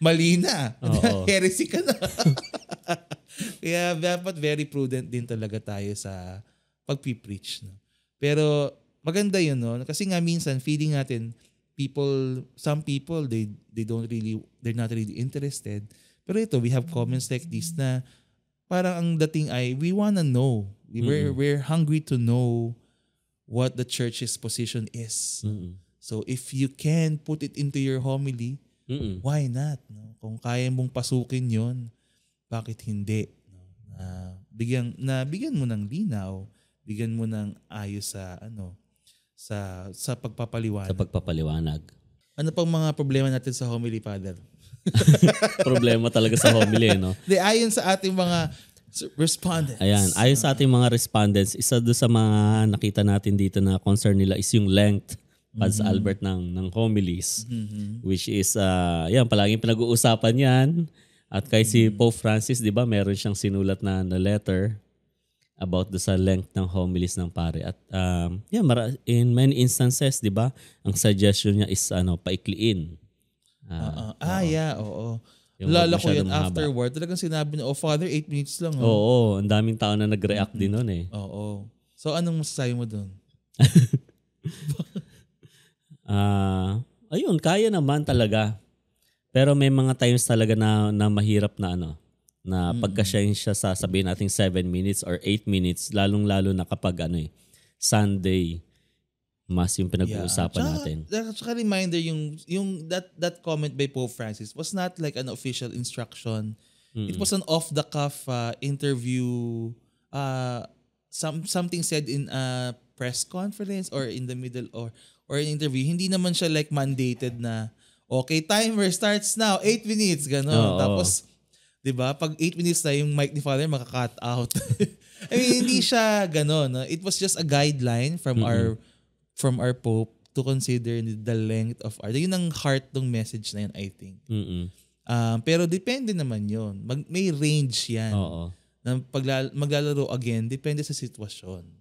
mali na. Heresy ka na. Kaya dapat very prudent din talaga tayo sa pag-preach. No? Pero maganda yun, no? Kasi nga minsan, feeling natin, some people, they're not really interested. Pero ito, we have comments like this na parang ang dating ay, we wanna know. We're hungry to know what the church's position is. So if you can put it into your homily, why not? No? Kung kaya mong pasukin yon, bakit hindi? No? Bigyan mo ng linaw, bigyan mo ng ayos sa pagpapaliwanag. Sa pagpapaliwanag. Ano pang mga problema natin sa homily, Father? Problema talaga sa homily, no? Ayon sa ating mga respondents. Ayan, ayon sa ating mga respondents, isa doon sa mga nakita natin dito na concern nila is yung length, Pads Albert, ng homilies. Which is, palaging pinag-uusapan yan. At kay si Pope Francis, di ba, meron siyang sinulat na letter about the sa length ng homilies ng pare. At in many instances, di ba, ang suggestion niya is paikliin. Oo. Lala ko yan afterward. Talagang sinabi na, Father, 8 minutes lang. Oo, ang daming tao na nag-react din nun eh. Oo. So, anong masasabi mo dun? Ayun, kaya naman talaga. Pero may mga times talaga na mahirap na na pagkasyensya sa sabihin nating 7 minutes or 8 minutes, lalong-lalo na kapag Sunday mas yung pinag-uusapan natin. Tsaka reminder, yung that comment by Pope Francis was not like an official instruction. It was an off-the-cuff interview. Something said in a press conference or in the middle or an interview. Hindi naman siya like mandated na, okay, timer starts now, 8 minutes, gano'n. Tapos, di ba, pag 8 minutes na yung mic ni Father, maka-cut out. I mean, hindi siya gano'n. No? It was just a guideline from our Pope to consider the length of art. Yun ang heart ng message na yun, I think. Pero depende naman yun. May range yan. Na maglalaro again, depende sa sitwasyon.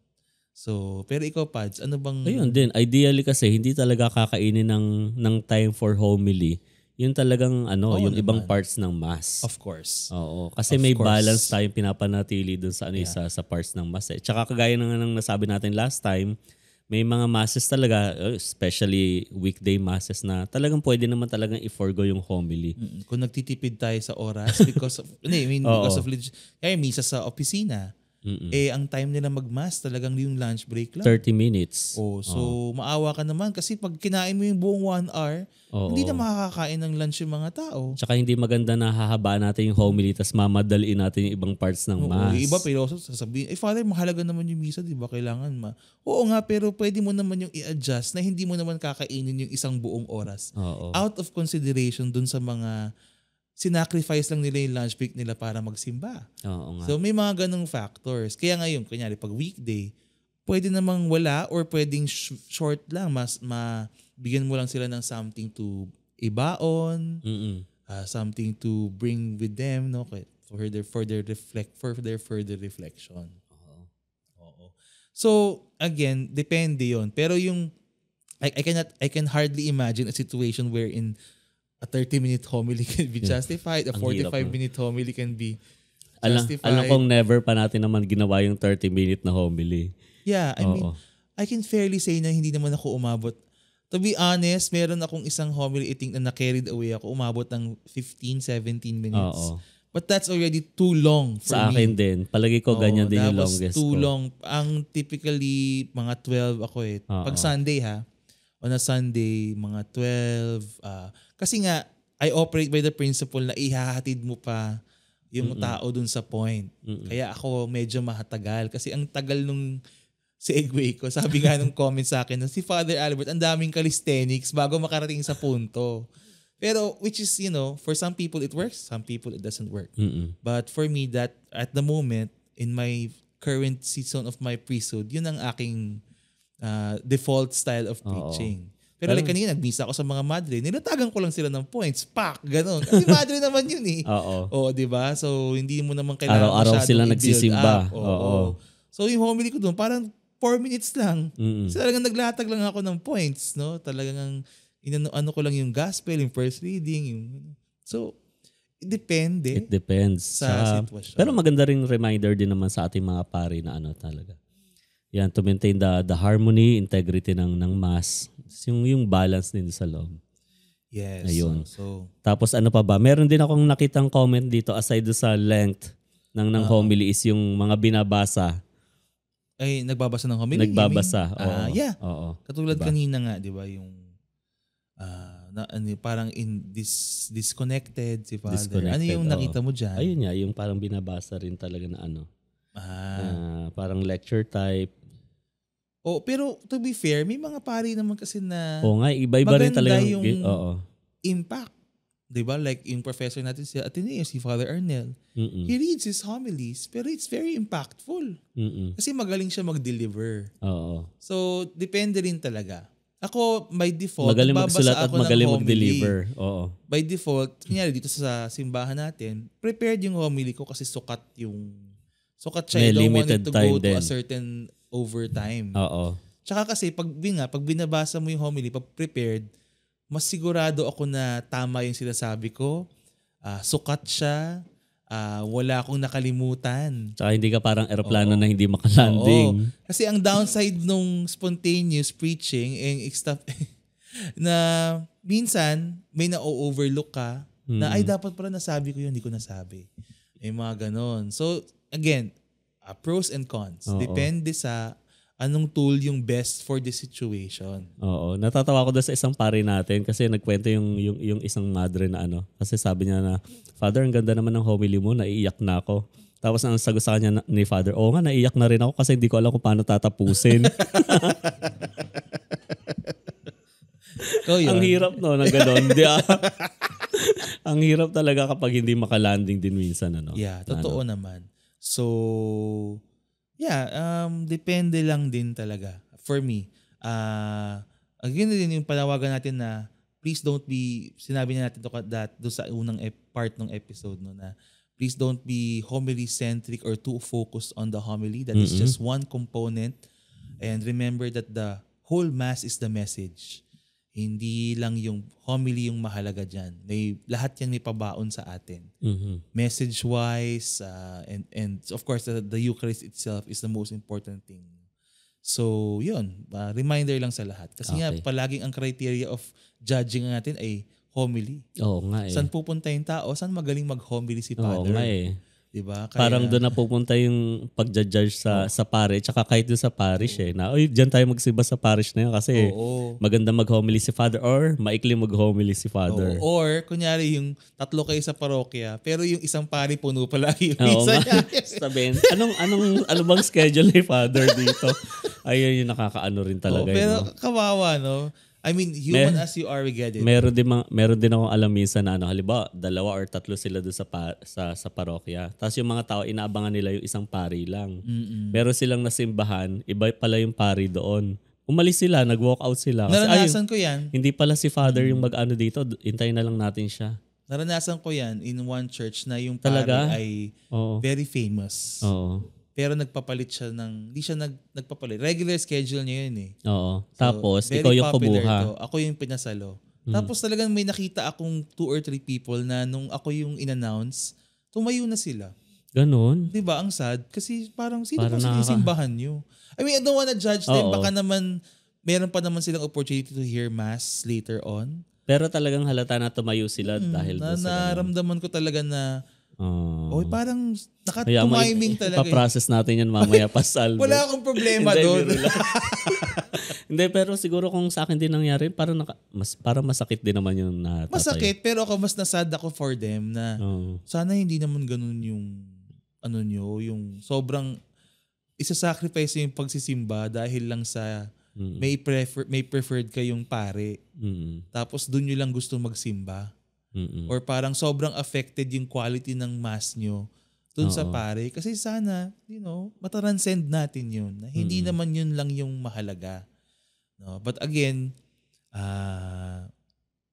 So, pero ikaw, Pads, ano bang... Ayun din. Ideally kasi, hindi talaga kakainin ng time for homily. Yun talagang yung naman. Ibang parts ng Mass. Of course. Oo. Kasi may balance tayong pinapanatili dun sa sa parts ng Mass. Tsaka kagaya ng nasabi natin last time, may mga masses talaga, especially weekday masses na talagang pwede naman talagang i-forgo yung homily. Kung nagtitipid tayo sa oras because of, because of misa sa opisina. ang time nila mag-mass talagang yung lunch break lang. 30 minutes. So maawa ka naman kasi pag kinain mo yung buong 1 hour, hindi na makakakain ng lunch yung mga tao. Tsaka hindi maganda na hahabaan natin yung homily tas mamadaliin natin yung ibang parts ng mass. Yung iba pero sasabihin, Father, mahalaga naman yung misa, di ba? Kailangan Oo nga, pero pwede mo naman yung i-adjust na hindi mo naman kakainin yung isang buong oras. Out of consideration dun sa mga sinacrifice lang nila yung lunch break nila para magsimba. So may mga ganong factors. Kaya ngayon, kunyari pag weekday, pwede namang wala or pwedeng short lang. Bigyan mo lang sila ng something to ibaon, something to bring with them, no, for their further reflection. So again, depende yon. Pero yung I can hardly imagine a situation wherein a 30-minute homily can be justified. A 45-minute homily can be justified. Alam kong never pa natin naman ginawa yung 30-minute na homily. Yeah, I mean, I can fairly say na hindi naman ako umabot. To be honest, meron akong isang homily na na-carried away ako. Umabot ng 15-17 minutes. But that's already too long for me. Sa akin din. Palagi ko ganyan din yung longest ko. That was too long. Ang typically, mga 12 ako eh. Pag Sunday on a Sunday, mga 12. Kasi nga, I operate by the principle na ihahatid mo pa yung tao dun sa point. Kaya ako medyo mahatagal. Kasi ang tagal nung segue ko, sabi nga nung comment sa akin na si Father Albert, ang daming calisthenics bago makarating sa punto. Pero which is, for some people it works, some people it doesn't work. But for me, that at the moment, in my current season of my priesthood, yun ang aking default style of preaching. Pero like kanina, nagmisa ako sa mga madre, nilatagan ko lang sila ng points. Pak! Ganon. Kasi madre naman yun eh. Diba? So, hindi mo naman kailangan araw-araw sila nagsisimba. So, yung homily ko doon, parang 4 minutes lang. So, talagang naglatag lang ako ng points. No? Talagang ano ko lang yung gospel, yung first reading. So, depende. It depends. Sa sitwasyon. Pero maganda ring reminder din naman sa ating mga pari na talaga. Yan, to maintain the harmony, integrity ng mass. Yung balance din sa loob. Yes. Ayun. So, tapos ano pa ba? Meron din akong nakitang comment dito aside sa length ng homily is yung mga binabasa. Ay, nagbabasa ng homily? Nagbabasa. Yeah. Oo. Katulad kanina nga, di ba, yung parang disconnected si Father. Ano yung nakita mo dyan? Ayun nga, yung parang binabasa rin talaga na parang lecture type. Pero to be fair, may mga pari naman kasi na iba-iba rin talaga yung impact. Diba? Like yung professor natin si Ateneo, si Father Arnel. He reads his homilies, pero it's very impactful. Kasi magaling siya mag-deliver. So, depende rin talaga. Ako, by default, magaling magsulat at magaling mag-deliver. By default, kunyari dito sa simbahan natin, prepared yung homily ko kasi sukat siya. I don't want it to go to a certain overtime. Tsaka kasi, pag binabasa mo yung homily, pag prepared, mas sigurado ako na tama yung sinasabi ko. Sukat siya. Wala akong nakalimutan. Tsaka hindi ka parang aeroplano na hindi makalanding. Kasi ang downside nung spontaneous preaching stuff na minsan may na-overlook ka na ay dapat pala nasabi ko yun, hindi ko nasabi. May mga ganon. So again, pros and cons. Depende sa anong tool yung best for the situation. Natatawa ko doon sa isang pari natin kasi nagkwento yung isang madre na kasi sabi niya na, Father, ang ganda naman ng homily mo, naiiyak na ako. Tapos ang sagot sa kanya ni Father, nga, naiiyak na rin ako kasi hindi ko alam kung paano tatapusin. Ang hirap ng gano'n. Ang hirap talaga kapag hindi makalanding din minsan. Yeah, totoo naman. So, depende lang din talaga. For me, again din yung panawagan natin na please don't be, sinabi na natin doon sa unang part ng episode na please don't be homily-centric or too focused on the homily. That is just one component. And remember that the whole mass is the message. Hindi lang yung homily yung mahalaga dyan. Lahat yan may pabaon sa atin. Message-wise, and of course, the Eucharist itself is the most important thing. So, yun. Reminder lang sa lahat. Kasi nga, palaging ang criteria of judging natin ay homily. Oo nga eh. Saan pupunta yung tao? Saan magaling mag-homily si Father? Oo nga eh. Diba? Parang doon na pupunta yung pagja-judge sa pare, tsaka kahit doon sa parish na, diyan tayo magsimba sa parish na yun kasi maganda mag-homily si Father or maikli mag-homily si Father. Or, kunyari yung 3 kayo sa parokya, pero yung isang pari puno palagi yung isa niya. Sabihin, ano bang schedule ni Father dito? Ayun yung nakakaano rin talaga. Pero kawawa, no? I mean, human as you are, we get it. Meron din akong alam minsan na halimbawa 2 or 3 sila doon sa parokya. Tapos yung mga tao inaabangan nila yung isang pari lang. Meron silang nasimbahan, iba pala yung pari doon. Umalis sila, nag-walk out sila. Naranasan ko yan. Hindi pala si Father yung mag-ano dito, hintayin na lang natin siya. Naranasan ko yan in one church na yung talaga? pari ay very famous. Oo. Pero nagpapalit siya hindi siya nagpapalit. Regular schedule niya yun eh. Oo. Tapos, ikaw yung kubuha. Ako yung pinasalo. Tapos talagang may nakita akong 2 or 3 people na nung ako yung in-announce, tumayo na sila. Ganon? Diba? Ang sad. Kasi parang sino ba sinisimbahan nyo? I mean, I don't wanna judge them. Baka naman, meron pa naman silang opportunity to hear mass later on. Pero talagang halata na tumayo sila dahil doon sa naramdaman ko talaga na parang nakatumiming talaga. Ipaprocess natin yan mamaya pa salve. Wala akong problema doon. Hindi, pero siguro kung sa akin din nangyari, parang masakit din naman yung natatay. Masakit, pero ako mas nasad ako for them na sana hindi naman ganun yung yung sobrang isa-sacrifice yung pagsisimba dahil lang sa may preferred kayong pare. Tapos doon nyo lang gusto magsimba. Or parang sobrang affected yung quality ng mass nyo dun sa pare. Kasi sana, matatranscend natin yun. Na hindi naman yun lang yung mahalaga. No? But again,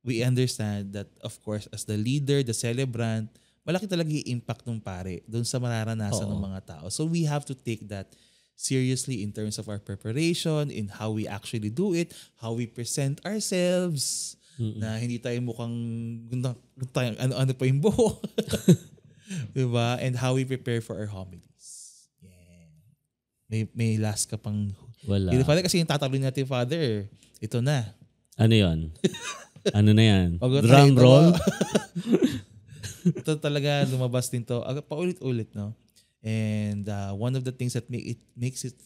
we understand that of course as the leader, the celebrant, malaki talaga yung impact ng pare dun sa mararanasan ng mga tao. So we have to take that seriously in terms of our preparation, in how we actually do it, how we present ourselves, na hindi tayo mukhang ano pa yung buhok. Diba? And how we prepare for our homilies. Yeah. May last ka pang... Wala. Father, kasi yung tatalon natin, Father, ito na. Ano yon? Ano na yan? Drum roll? Ito talaga, lumabas din to. Paulit-ulit, no? And one of the things that makes it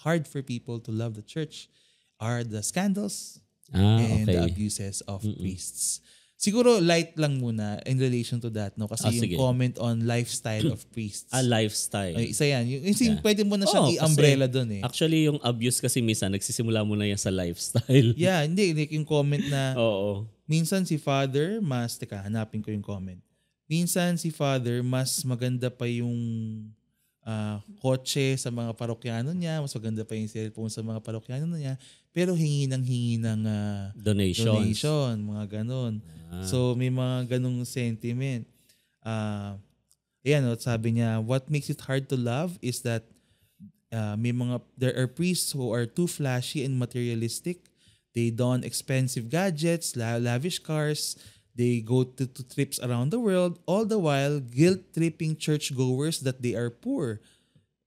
hard for people to love the church are the scandals and the abuses of priests. Siguro light lang muna in relation to that, no? Kasi yung comment on lifestyle of priests. Lifestyle. Ay, isa yan. Yung pwede mo na siyang i-umbrella doon eh. Actually, yung abuse kasi minsan, nagsisimula mo na yan sa lifestyle. Yeah, hindi. Like yung comment na, minsan si Father, hanapin ko yung comment. Minsan si Father, mas maganda pa yung kotse sa mga parokyano niya, mas maganda pa yung cellphone sa mga parokyano niya, pero hingi ng donation, mga ganon. So may mga ganong sentiment. Sabi niya, what makes it hard to love is that there are priests who are too flashy and materialistic. They don expensive gadgets, lavish cars. They go to trips around the world, all the while guilt-tripping churchgoers that they are poor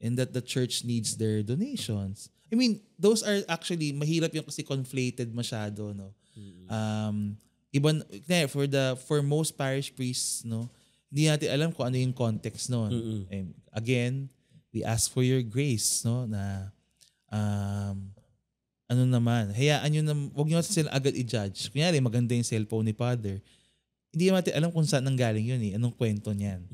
and that the church needs their donations. I mean, those are actually, mahirap yung kasi conflated masyado, no? For most parish priests, no, hindi natin alam kung ano yung context noon. And again, we ask for your grace, no, na hayaan nyo na, huwag nyo sila agad i-judge. Kunyari, maganda yung cellphone ni Father. Hindi natin alam kung saan nanggaling yun eh. Anong kwento niyan.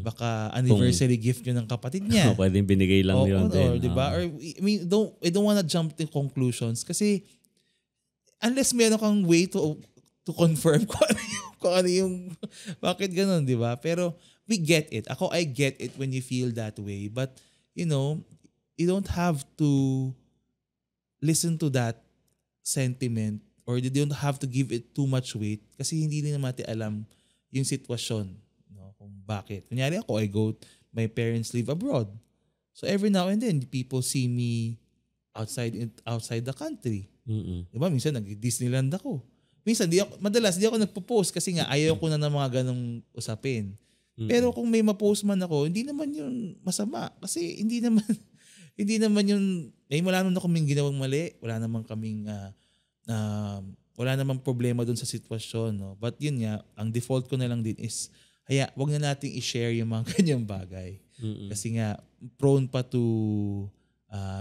Baka anniversary gift yun ng kapatid niya. Pwedeng binigay lang yun din. Diba? Or, I don't wanna jump to conclusions kasi unless meron kang way to confirm kung ano yung bakit ganun, diba? Pero we get it. I get it when you feel that way. But, you don't have to listen to that sentiment or you don't have to give it too much weight kasi hindi din naman natin alam yung sitwasyon, no? Kung bakit. Kunyari ako, my parents live abroad. So every now and then, people see me outside the country. Diba? Minsan nag-Disneyland ako. Madalas di ako nagpo-post kasi nga ayaw ko na ng mga ganong usapin. Pero kung may ma-post man ako, hindi naman yun masama kasi hindi naman yun, wala naman kaming ginawang mali, wala naman kaming wala namang problema dun sa sitwasyon, no? But yun nga, ang default ko na lang din is wag na nating i-share yung mga kanyang bagay. Kasi nga, prone pa to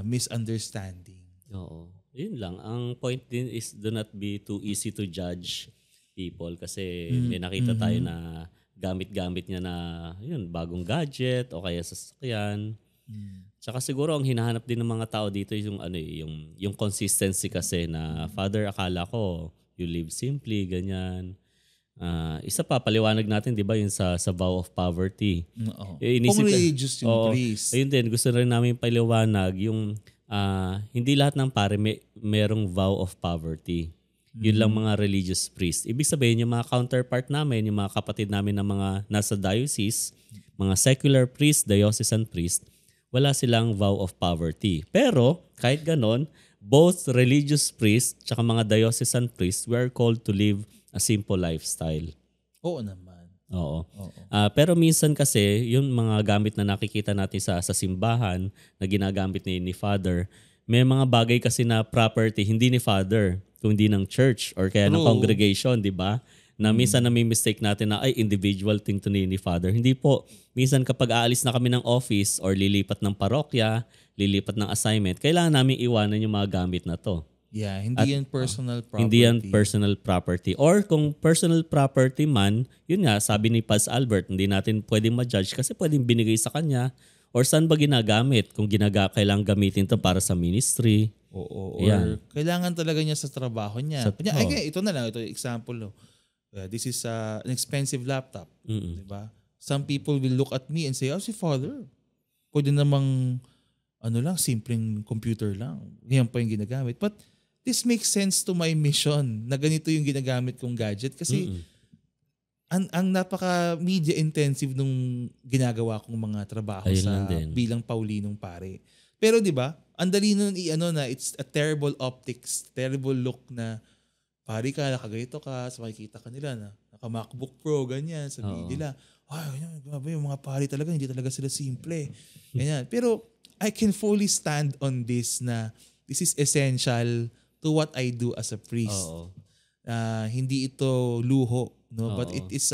misunderstanding. Oo. Yun lang. Ang point din is do not be too easy to judge people kasi may nakita tayo na gamit-gamit niya na yun, bagong gadget o kaya sasakyan. Tsaka siguro ang hinahanap din ng mga tao dito yung yung consistency kasi na Father, akala ko you live simply, ganyan. Isa pa, paliwanag natin, di ba, yung sa vow of poverty. Kung religious yung priest. Ayun din, gusto rin namin paliwanag yung hindi lahat ng pare merong vow of poverty. Yun lang mga religious priest. Ibig sabihin, yung mga counterpart namin, yung mga kapatid namin na mga nasa diocese, mga secular priest, diocesan priest, wala silang vow of poverty. Pero, kahit ganon, both religious priests tsaka mga diocesan priests were called to live a simple lifestyle. Oo naman. Oo. Pero minsan kasi, yung mga gamit na nakikita natin sa simbahan na ginagamit ni Father, may mga bagay kasi na property, hindi ni Father, kundi ng church or kaya ng congregation, di ba? Na minsan nami-mistake natin na individual thing to ni Father. Hindi po. Minsan kapag aalis na kami ng office or lilipat ng parokya, lilipat ng assignment, kailangan namin iwanan yung mga gamit na to. Yeah, hindi yan personal property. Hindi yan personal property. Or kung personal property man, yun nga, sabi ni Paz Albert, hindi natin pwedeng ma-judge kasi pwedeng binigay sa kanya. Or saan ba ginagamit? Kung kailangan gamitin to para sa ministry. Oo. Or kailangan talaga niya sa trabaho niya. Ito na lang, ito example. No? This is an expensive laptop. Diba? Some people will look at me and say, si Father, pwede namang simpleng computer lang. Yan pa yung ginagamit. But this makes sense to my mission na ganito yung ginagamit kong gadget kasi ang napaka-media intensive nung ginagawa kong mga trabaho bilang Paulinong pare. Pero 'di ba? Ang dali nun na it's a terrible optics, terrible look na pare ka, nakaganito ka, sa makikita ka nila na naka-MacBook Pro, ganyan, sabihin nila, grabe yung mga pare talaga, hindi talaga sila simple. Ganyan. Pero I can fully stand on this na this is essential to what I do as a priest. Hindi ito luho, no? But it is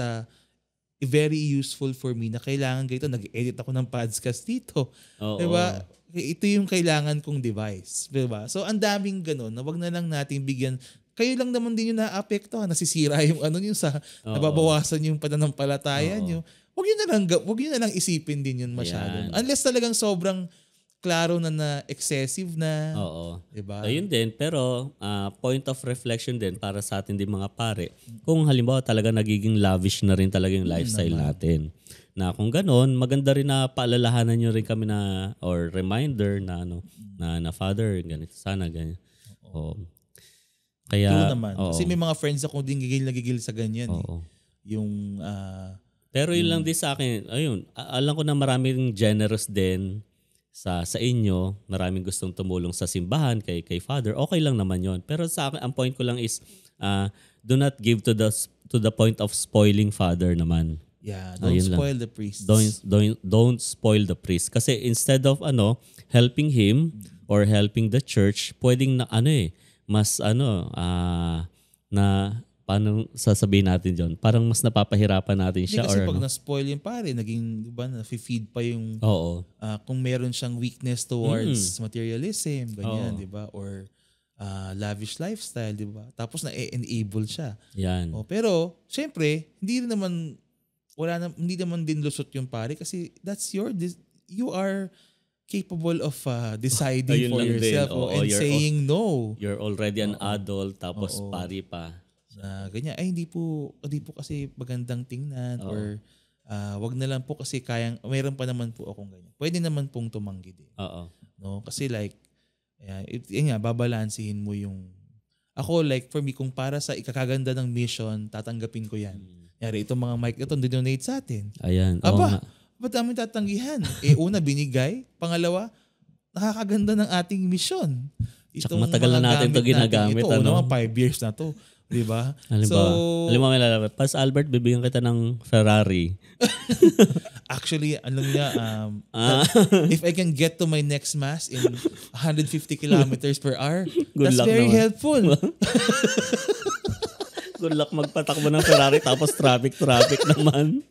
very useful for me na kailangan ganito. Nag-edit ako ng podcast dito. Diba? Ito yung kailangan kong device. Diba? So, ang daming ganun na wag na lang natin bigyan. Kayo lang naman din yung naapektuhan. Nasisira yung yung sa nababawasan yung pananampalataya nyo. Wag yun na lang isipin din yun masyado. Unless talagang sobrang klaro na excessive na. Diba? Ayun din, pero point of reflection din para sa atin din mga pare. Kung halimbawa talaga nagiging lavish na rin talaga yung lifestyle natin. Na kung ganon, maganda rin na paalalahanan nyo rin kami na or reminder na na Father, ganito sana, ganyan. Kaya, true naman. Kasi may mga friends ako din gigil sa ganyan. Yung pero yun lang din sa akin, ayun, alam ko na maraming generous din sa inyo, maraming gustong tumulong sa simbahan kay Father, okay lang naman yon. Pero sa akin, ang point ko lang is do not give to the point of spoiling Father naman. Yeah, don't spoil the priest. Don't spoil the priest kasi instead of helping him or helping the church, pwedeng na mas na paano sasabihin natin John? Parang mas napapahirapan natin siya. Kasi pag na-spoil yung pare, naging, diba, na-feed pa yung, kung meron siyang weakness towards materialism, ganyan, diba? Or lavish lifestyle, diba? Tapos na-enable siya. Yan. Pero, syempre, hindi naman din lusot yung pare kasi you are capable of deciding for yourself and saying no. You're already an adult, tapos pare pa. Ganyan. Hindi po kasi magandang tingnan or wag na lang po kasi mayroon pa naman po akong ganyan. Pwede naman pong tumanggi din. No? Kasi babalansihin mo yung ako for me, kung para sa ikakaganda ng mission, tatanggapin ko yan. Yari, itong mga mic ito, donate sa atin. Ayan. Ba't namin tatanggihan? Una, binigay. Pangalawa, nakakaganda ng ating mission. Tsaka matagal na natin ito ginagamit. Ito, naman 5 years na to. Diba? Halimbawa, may lalabas. Pas Albert, bibigyan kita ng Ferrari. Actually, if I can get to my next mass in 150 kilometers per hour, that's very helpful. Good luck magpatakbo ng Ferrari tapos traffic naman.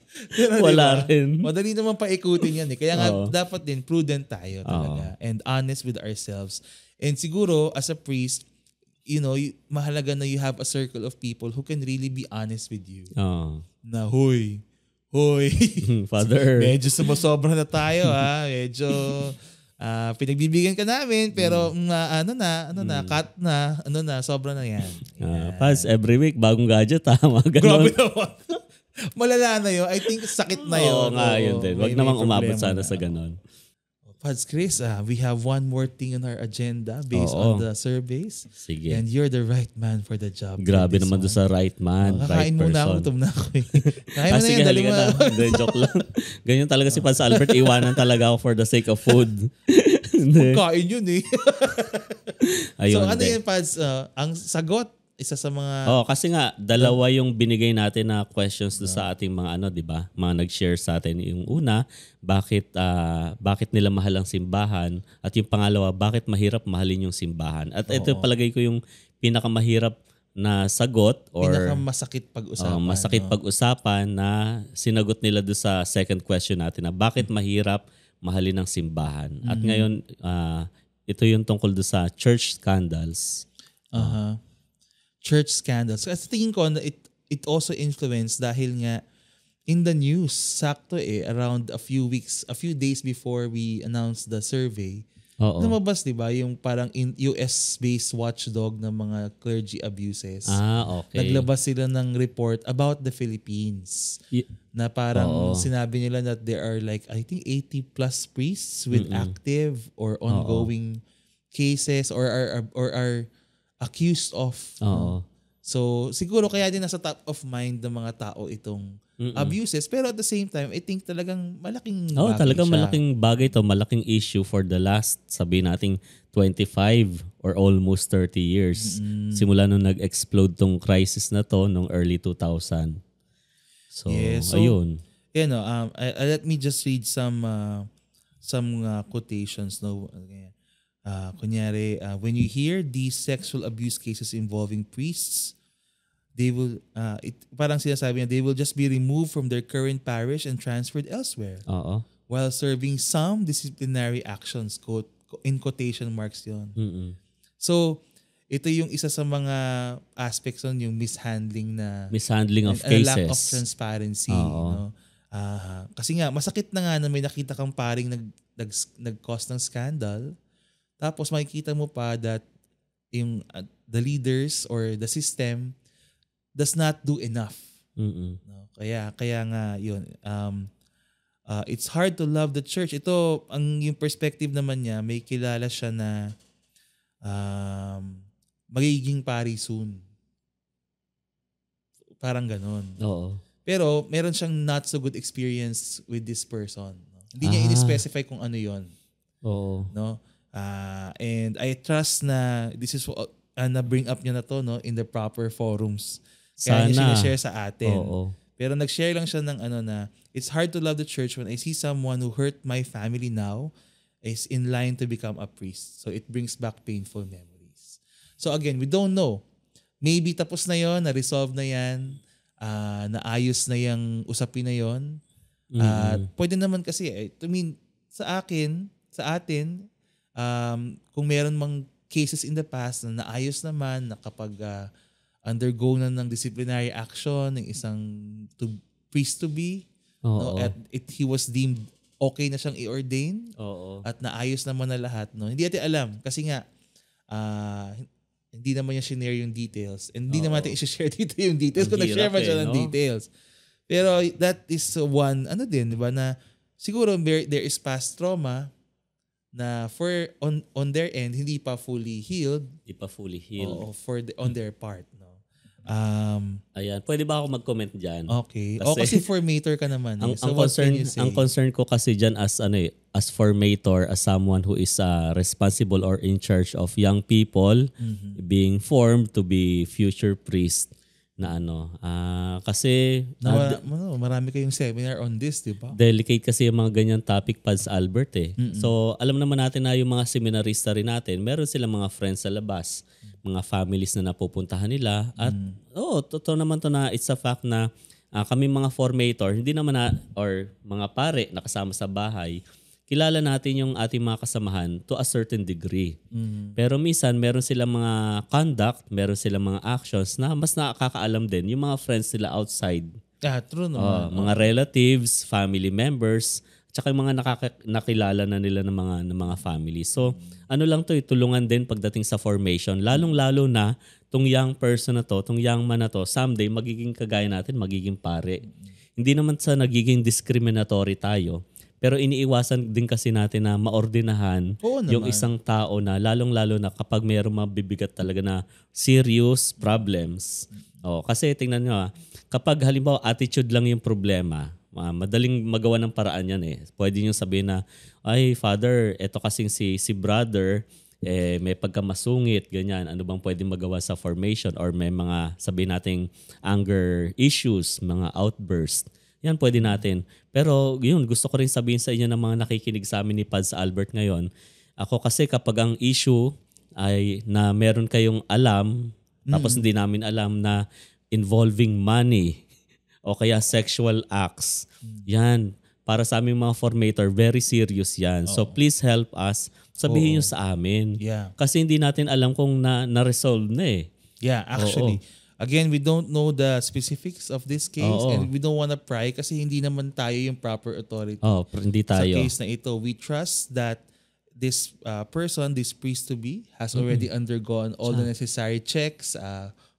Wala rin. Madali naman paikutin yan eh. Kaya nga dapat din prudent tayo talaga and honest with ourselves. And siguro as a priest, mahalaga na you have a circle of people who can really be honest with you. Na, hoy, Father. Medyo sumasobra na tayo ha. Medyo pinagbibigyan ka namin pero sobra na yan. Paz, every week bagong gadget tama ganun. Grabe naman. Malala na yun. I think sakit na yun. Oo nga yun din. Wag namang umabot sana sa ganun. Pads Chris, we have one more thing on our agenda based on the surveys. Sige. And you're the right man for the job. Grabe naman doon sa right man, right person. Kakain muna ako, gutom na ako eh. Kain mo na sige, yan, halika na. Hindi, joke lang. Ganyan talaga si Pads Albert, iwanan talaga ako for the sake of food. Kain yun eh. Ayun, so ano yun Pads, ang sagot? Isa sa mga... kasi nga, dalawa yung binigay natin na questions do sa ating mga di ba? Mga nag-share sa atin. Yung una, bakit nila mahal ang simbahan? At yung pangalawa, bakit mahirap mahalin yung simbahan? At ito palagay ko yung pinakamahirap na sagot or pinakamasakit pag-usapan. Masakit pag-usapan na sinagot nila do sa second question natin na bakit mahirap mahalin ang simbahan. At ngayon, ito yung tungkol do sa church scandals. Church scandals. So, tingin ko na it also influenced dahil nga in the news, sakto around a few days before we announced the survey, lumabas, di ba, yung parang US-based watchdog ng mga clergy abuses. Okay. Naglabas sila ng report about the Philippines. Na parang sinabi nila that there are like, I think 80 plus priests with active or ongoing cases or are accused of. So, siguro kaya din nasa top of mind ng mga tao itong abuses. Pero at the same time, I think talagang malaking bagay talagang siya. malaking bagay to, malaking issue for the last, sabihin nating 25 or almost 30 years. Simula nung nag-explode tong crisis na to nung early 2000. So ayun. Let me just read some quotations. Kunyari, when you hear these sexual abuse cases involving priests, they will, parang sinasabi niya, they will just be removed from their current parish and transferred elsewhere. While serving some disciplinary actions, in quotation marks yun. So, ito yung isa sa mga aspects nun, yung mishandling of cases. Lack of transparency. Kasi nga, masakit na nga na may nakita kang paring nag-cause ng scandal. Tapos makikita mo pa that yung the leaders or the system does not do enough. No? Kaya nga yun. It's hard to love the church. Ito, yung perspective naman niya, may kilala siya na magiging pari soon. Parang ganon. Pero meron siyang not so good experience with this person. No? Hindi niya in-specify kung ano yun. No? And I trust na this is na bring up niya na to in the proper forums. Kaya niya sinashare sa atin. Pero nag-share lang siya ng na it's hard to love the church when I see someone who hurt my family now is in line to become a priest. So it brings back painful memories. So again, we don't know. Maybe tapos na yon, na-resolve na yan, naayos na yung usapin na yon. Pwede naman kasi, sa atin, kung meron mang cases in the past na naayos naman, na kapag undergo na ng disciplinary action ng isang priest to be, at he was deemed okay na siyang i-ordain, at naayos naman na lahat. No? Hindi natin alam kasi nga hindi naman niya share yung details. And hindi naman natin i-share dito yung details kung nag-share man siya ng details. Pero that is one, di ba, na siguro there is past trauma na on their end hindi pa fully healed. On their part, no. Ayan, pwede ba ako mag-comment diyan? Okay. Kasi formator ka naman. Ang concern ko kasi diyan as formator, as someone who is responsible or in charge of young people being formed to be future priest na kasi marami kayong seminar on this, di ba? Delicate kasi yung mga ganyan topic, Pads Albert . So alam naman natin na yung mga seminarista rin natin, meron silang mga friends sa labas. mga families na napupuntahan nila. At totoo naman to na it's a fact na kami mga formator, hindi naman or mga pare na kasama sa bahay, kilala natin yung ating mga kasamahan to a certain degree. Pero minsan meron silang mga conduct, meron silang mga actions na mas nakakaalam din yung mga friends nila outside. True naman. Mga relatives, family members, tsaka yung mga nakilala na nila ng mga family. So, ano lang to, tulungan din pagdating sa formation. Lalong-lalo na tong young person na to, tong young man na to, someday magiging kagaya natin, magiging pare. Hindi naman sa nagiging discriminatory tayo, pero iniiwasan din kasi natin na maordinahan yung isang tao na lalong-lalo na kapag mayroong mabibigat talaga na serious problems. Kasi tingnan nyo, kapag halimbawa attitude lang yung problema, madaling magawa ng paraan yan eh. Pwede nyo sabihin na, ay father, eto kasing si brother, may pagkamasungit, ganyan. Ano bang pwede magawa sa formation or may mga sabihin nating anger issues, mga outburst. Yan pwede natin. Pero yun, gusto ko rin sabihin sa inyo ng mga nakikinig sa amin ni Pads Albert ngayon. Ako kasi kapag ang issue ay na meron kayong alam, tapos hindi namin alam na involving money o kaya sexual acts, yan. Para sa aming mga formator, very serious yan. So please help us. Sabihin nyo sa amin. Yeah. Kasi hindi natin alam kung na-resolve na eh. Yeah, actually. Again, we don't know the specifics of this case and we don't want to pry kasi hindi naman tayo yung proper authority. Hindi tayo. Sa case na ito, we trust that this person, this priest-to-be, has already undergone all the necessary checks,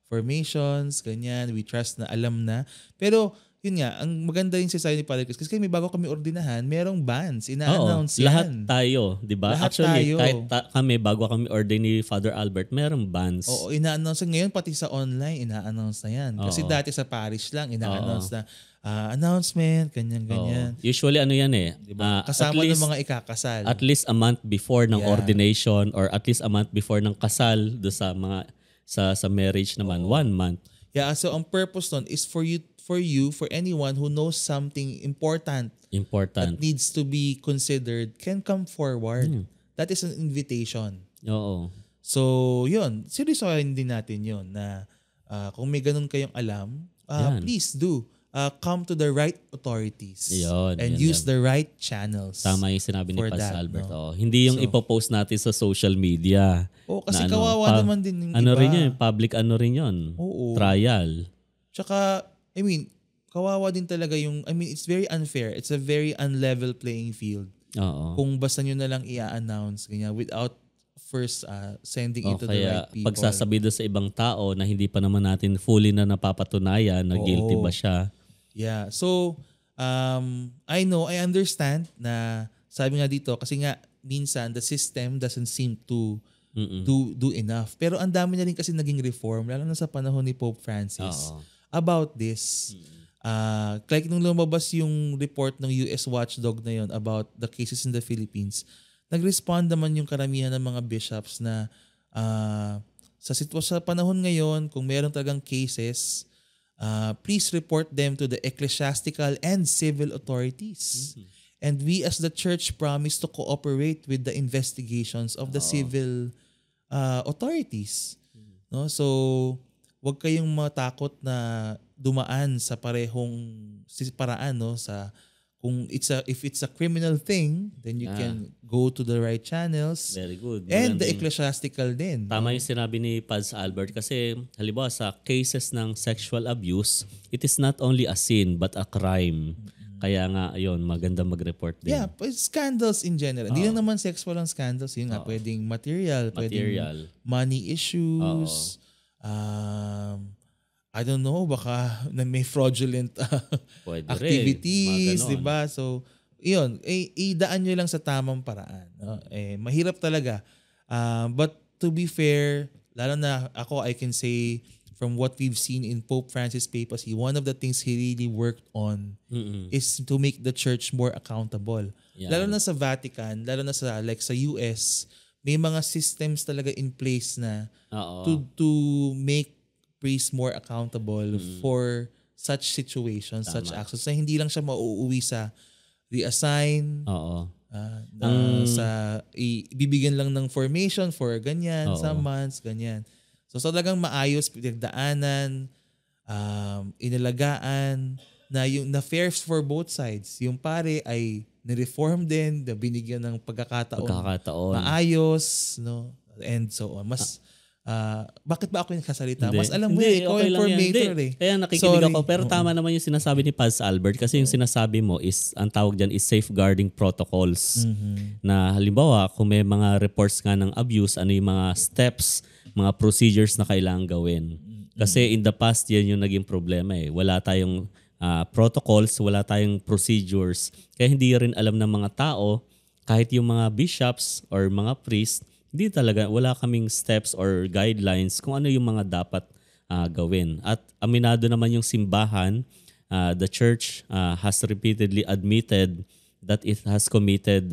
formations, ganyan. We trust na alam na. Pero yun nga, ang maganda yung society ni Padre Chris kasi may bago kami ordinahan, merong bands, ina-announce yan. Lahat tayo, di ba? Actually, kahit kami, bago kami ordain ni Father Albert, merong bands. Ina-announce. Ngayon, pati sa online, ina-announce na yan. Kasi dati sa parish lang, ina-announce na announcement, ganyan. Usually, ano yan eh. Diba? Kasama ng mga ikakasal. At least a month before ng ordination or at least a month before ng kasal do sa mga sa marriage naman, 1 month. Yeah, so ang purpose nun is for anyone who knows something important that needs to be considered can come forward. That is an invitation. Oo. So, yun. Seryosohin din natin yun na kung may ganun kayong alam, please do. Come to the right authorities and use the right channels. Tama yung sinabi ni Pastor Albert. Hindi yung ipopost natin sa social media. Kasi kawawa naman din yung iba. Rin yun, public rin yun. Trial. Tsaka, kawawa din talaga it's very unfair. It's a very unlevel playing field. Kung basta nyo na lang i-announce ganyan without first sending it to the right people. Pagsasabi doon sa ibang tao na hindi pa naman natin fully na napapatunayan na guilty ba siya. Yeah. So, I understand na sabi nga dito, kasi nga minsan the system doesn't seem to do enough. Pero ang dami na rin kasi naging reform, lalo na sa panahon ni Pope Francis, about this. Like nung lumabas yung report ng US Watchdog na yun about the cases in the Philippines, nag-respond naman yung karamihan ng mga bishops na sa panahon ngayon, kung meron talagang cases, please report them to the ecclesiastical and civil authorities. And we as the church promise to cooperate with the investigations of the civil authorities. No? So, wag kayong matakot na dumaan sa parehong paraan, no? If it's a criminal thing, then you can go to the right channels. Very good. And the ecclesiastical din. Tama yung sinabi ni Pads Albert kasi halimbawa sa cases ng sexual abuse, it is not only a sin but a crime. Kaya nga, ayun, maganda mag-report din. Yeah, scandals in general. Hindi lang naman sexual ang scandals. Yun nga, pwedeng material, pwedeng money issues. I don't know, baka na may fraudulent activities, di ba? So, yun, idaan nyo lang sa tamang paraan. No? Mahirap talaga. But to be fair, lalo na ako, I can say, from what we've seen in Pope Francis' papacy, one of the things he really worked on is to make the church more accountable. Yeah. Lalo na sa Vatican, lalo na sa US, may mga systems talaga in place na to make priests more accountable for such situations, such actions na hindi lang siya mauuwi sa reassign, sa ibibigyan lang ng formation for ganyan, some months, ganyan. So talagang maayos, pinagdaanan, inalagaan, na yung na fair for both sides. Yung pare ay ni-reform din, na binigyan ng pagkakataon. Maayos, no? And so on. Mas bakit ba ako yung kasalita? Mas alam mo ikaw okay informator eh. Kaya nakikinig ako. Pero tama naman yung sinasabi ni Paz Albert kasi yung sinasabi mo is, ang tawag dyan is safeguarding protocols. Na halimbawa, kung may mga reports nga ng abuse, ano yung mga steps, mga procedures na kailangan gawin. Kasi in the past, yan yung naging problema eh. Wala tayong protocols, wala tayong procedures. Kaya hindi rin alam ng mga tao, kahit yung mga bishops or mga priests, hindi talaga, wala kaming steps or guidelines kung ano yung mga dapat gawin. At aminado naman yung simbahan, the church has repeatedly admitted that it has committed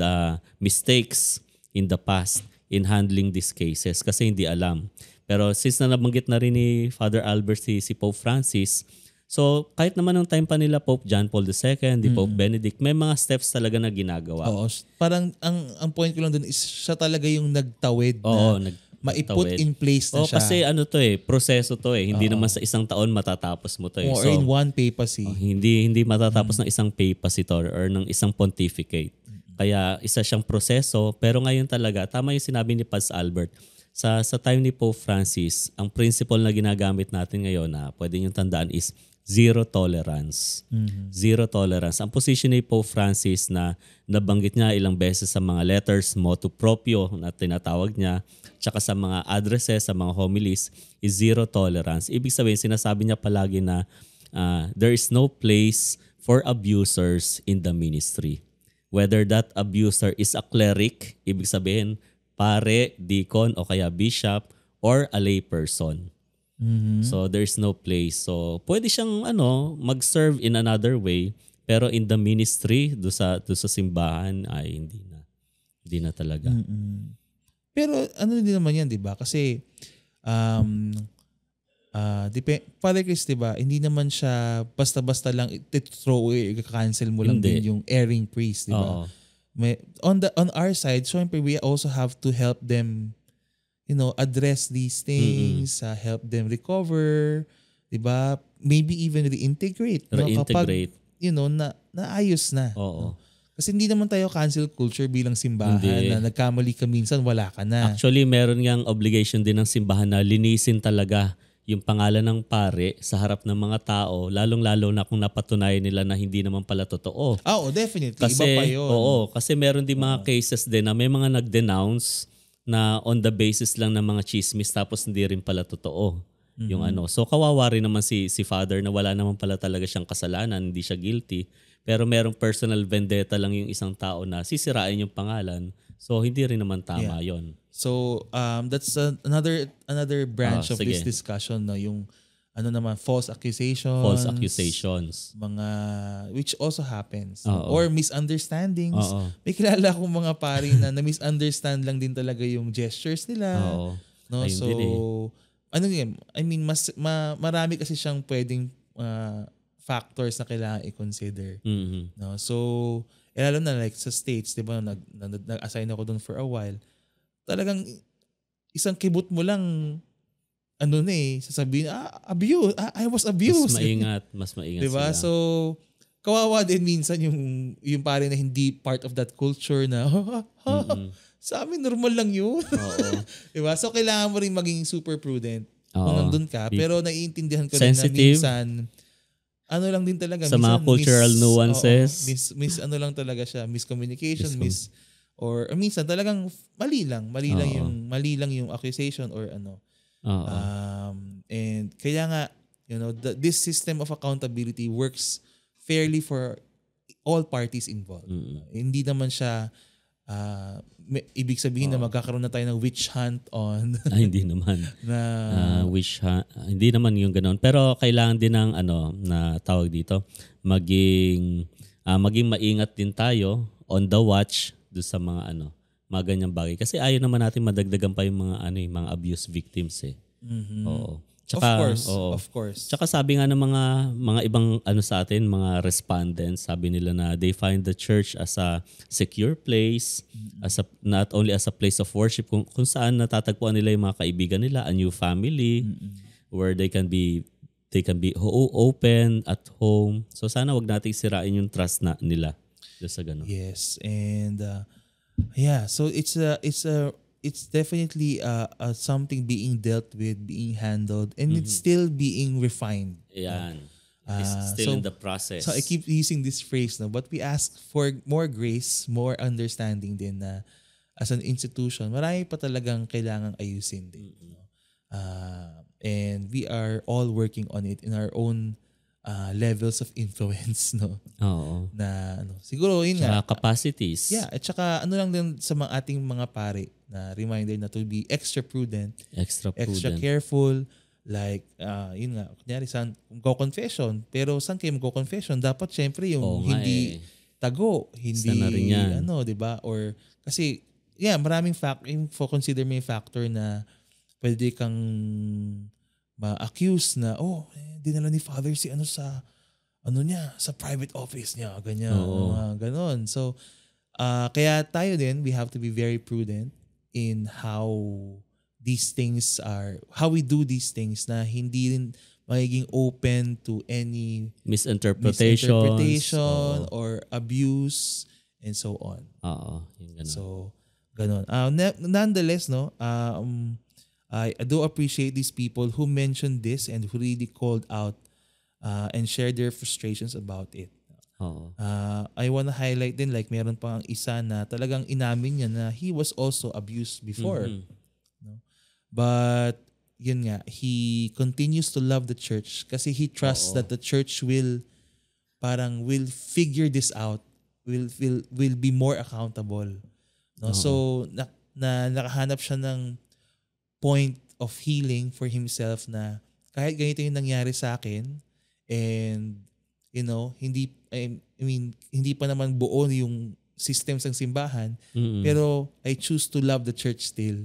mistakes in the past in handling these cases kasi hindi alam. Pero since na nabanggit na rin ni Father Albert si Pope Francis, so kahit naman nung time pa nila Pope John Paul II, di Pope Benedict, may mga steps talaga na ginagawa. Oo, parang ang point ko lang dun is siya talaga yung nagtawid na maiput in place na siya. Kasi ano to proseso to hindi naman sa isang taon matatapos mo to Or in one papacy. Hindi matatapos ng isang papacy to or ng isang pontificate. Kaya isa siyang proseso, pero ngayon talaga, tama yung sinabi ni Paz Albert, sa time ni Pope Francis, ang principle na ginagamit natin ngayon na pwede niyong tandaan is zero tolerance. Zero tolerance. Ang position ni Pope Francis na nabanggit niya ilang beses sa mga letters, motu proprio na tinatawag niya, tsaka sa mga addresses, sa mga homilies, is zero tolerance. Ibig sabihin, sinasabi niya palagi na there is no place for abusers in the ministry. Whether that abuser is a cleric, ibig sabihin, pare, deacon, o kaya bishop, or a lay person. So there's no place. So pwede siyang mag-serve in another way, pero in the ministry, do sa simbahan, ay hindi na talaga. Pero ano din naman yan, di ba? Kasi Father Chris, di ba? Hindi naman siya basta-basta lang throw away, cancel mo lang din yung erring priest, di ba? On our side, syempre we also have to help them, address these things, help them recover, 'di ba? Maybe even reintegrate. Kapag naayos na. Oo. Kasi hindi naman tayo cancel culture bilang simbahan na nagkamali ka minsan, wala ka na. Actually, meron ngang obligation din ng simbahan na linisin talaga yung pangalan ng pare sa harap ng mga tao, lalong-lalo na kung napatunayan nila na hindi naman pala totoo. Oo, definitely. Kasi, iba pa yun. Oo, kasi meron din mga cases din na may mga nag-denounce na on the basis lang ng mga chismis tapos hindi rin pala totoo. Yung So kawawa rin naman si Father na wala naman pala talaga siyang kasalanan, hindi siya guilty. Pero merong personal vendetta lang yung isang tao na sisirain yung pangalan. So hindi rin naman tama yon. So that's another branch of this discussion, no, yung false accusations. Mga which also happens. Or misunderstandings. May kilala akong mga pari na misunderstand lang din talaga yung gestures nila. No, ayun so marami kasi siyang pwedeng factors na kailangan i-consider. No, so lalo na like sa States, 'di ba, nag-assign ako doon for a while. Talagang isang kibot mo lang sasabihin, abuse, I was abused. Mas maingat diba? sila. So, kawawa din minsan yung pare na hindi part of that culture na, sa amin normal lang yun. Diba? So, kailangan mo rin maging super prudent kung nandun ka. Pero naiintindihan ko rin na minsan, lang din talaga. Sa mga cultural nuances. Lang talaga siya, miscommunication, or minsan talagang mali lang yung accusation or and kaya nga this system of accountability works fairly for all parties involved. Hindi naman siya ibig sabihin na magkakaroon na tayo ng witch hunt on. Hindi naman. Witch hunt. Hindi naman yung ganoon. Pero kailangan din ng na tawag dito, maging maingat din tayo on the watch do sa mga mga ganyang bagay. Kasi ayaw naman natin madagdagan pa yung mga mga abuse victims . Oo. Of course. Tsaka sabi nga ng mga ibang sa atin, mga respondents, sabi nila na they find the church as a secure place, as not only as a place of worship, kung saan natatagpuan nila yung mga kaibigan nila, a new family, where they can be open at home. So sana wag nating sirain yung trust nila sa ganun. Yes, and so it's definitely something being dealt with, being handled, and it's still being refined. Yan. It's still in the process. So I keep using this phrase, no, but we ask for more grace, more understanding din na as an institution, marami pa talagang kailangang ayusin din. And we are all working on it in our own levels of influence, no? Oo. Na siguro yun nga. Capacities. Yeah, at saka lang din sa ating mga pare na reminder na to be extra prudent, extra careful. Like, yun nga, kunyari saan confession, pero saan kayo mag-confession? Dapat syempre yung hindi tago, hindi di ba? Or kasi maraming consider may factor na pwede kang ma-accuse na dinala ni Father si sa sa private office niya, ganyan, ganon. So kaya tayo din, we have to be very prudent in how we do these things na hindi rin magiging open to any misinterpretation or abuse and so on. Yung ganon. So ganon. Nonetheless, no, I do appreciate these people who mentioned this and who really called out and shared their frustrations about it. I want to highlight din, like meron pang isa na talagang inamin niya na he was also abused before. No? But yun nga, he continues to love the church kasi he trusts that the church will figure this out, will be more accountable. No? So nakahanap siya ng point of healing for himself na kahit ganito yung nangyari sa akin and hindi pa naman buo yung systems ng simbahan, pero I choose to love the church still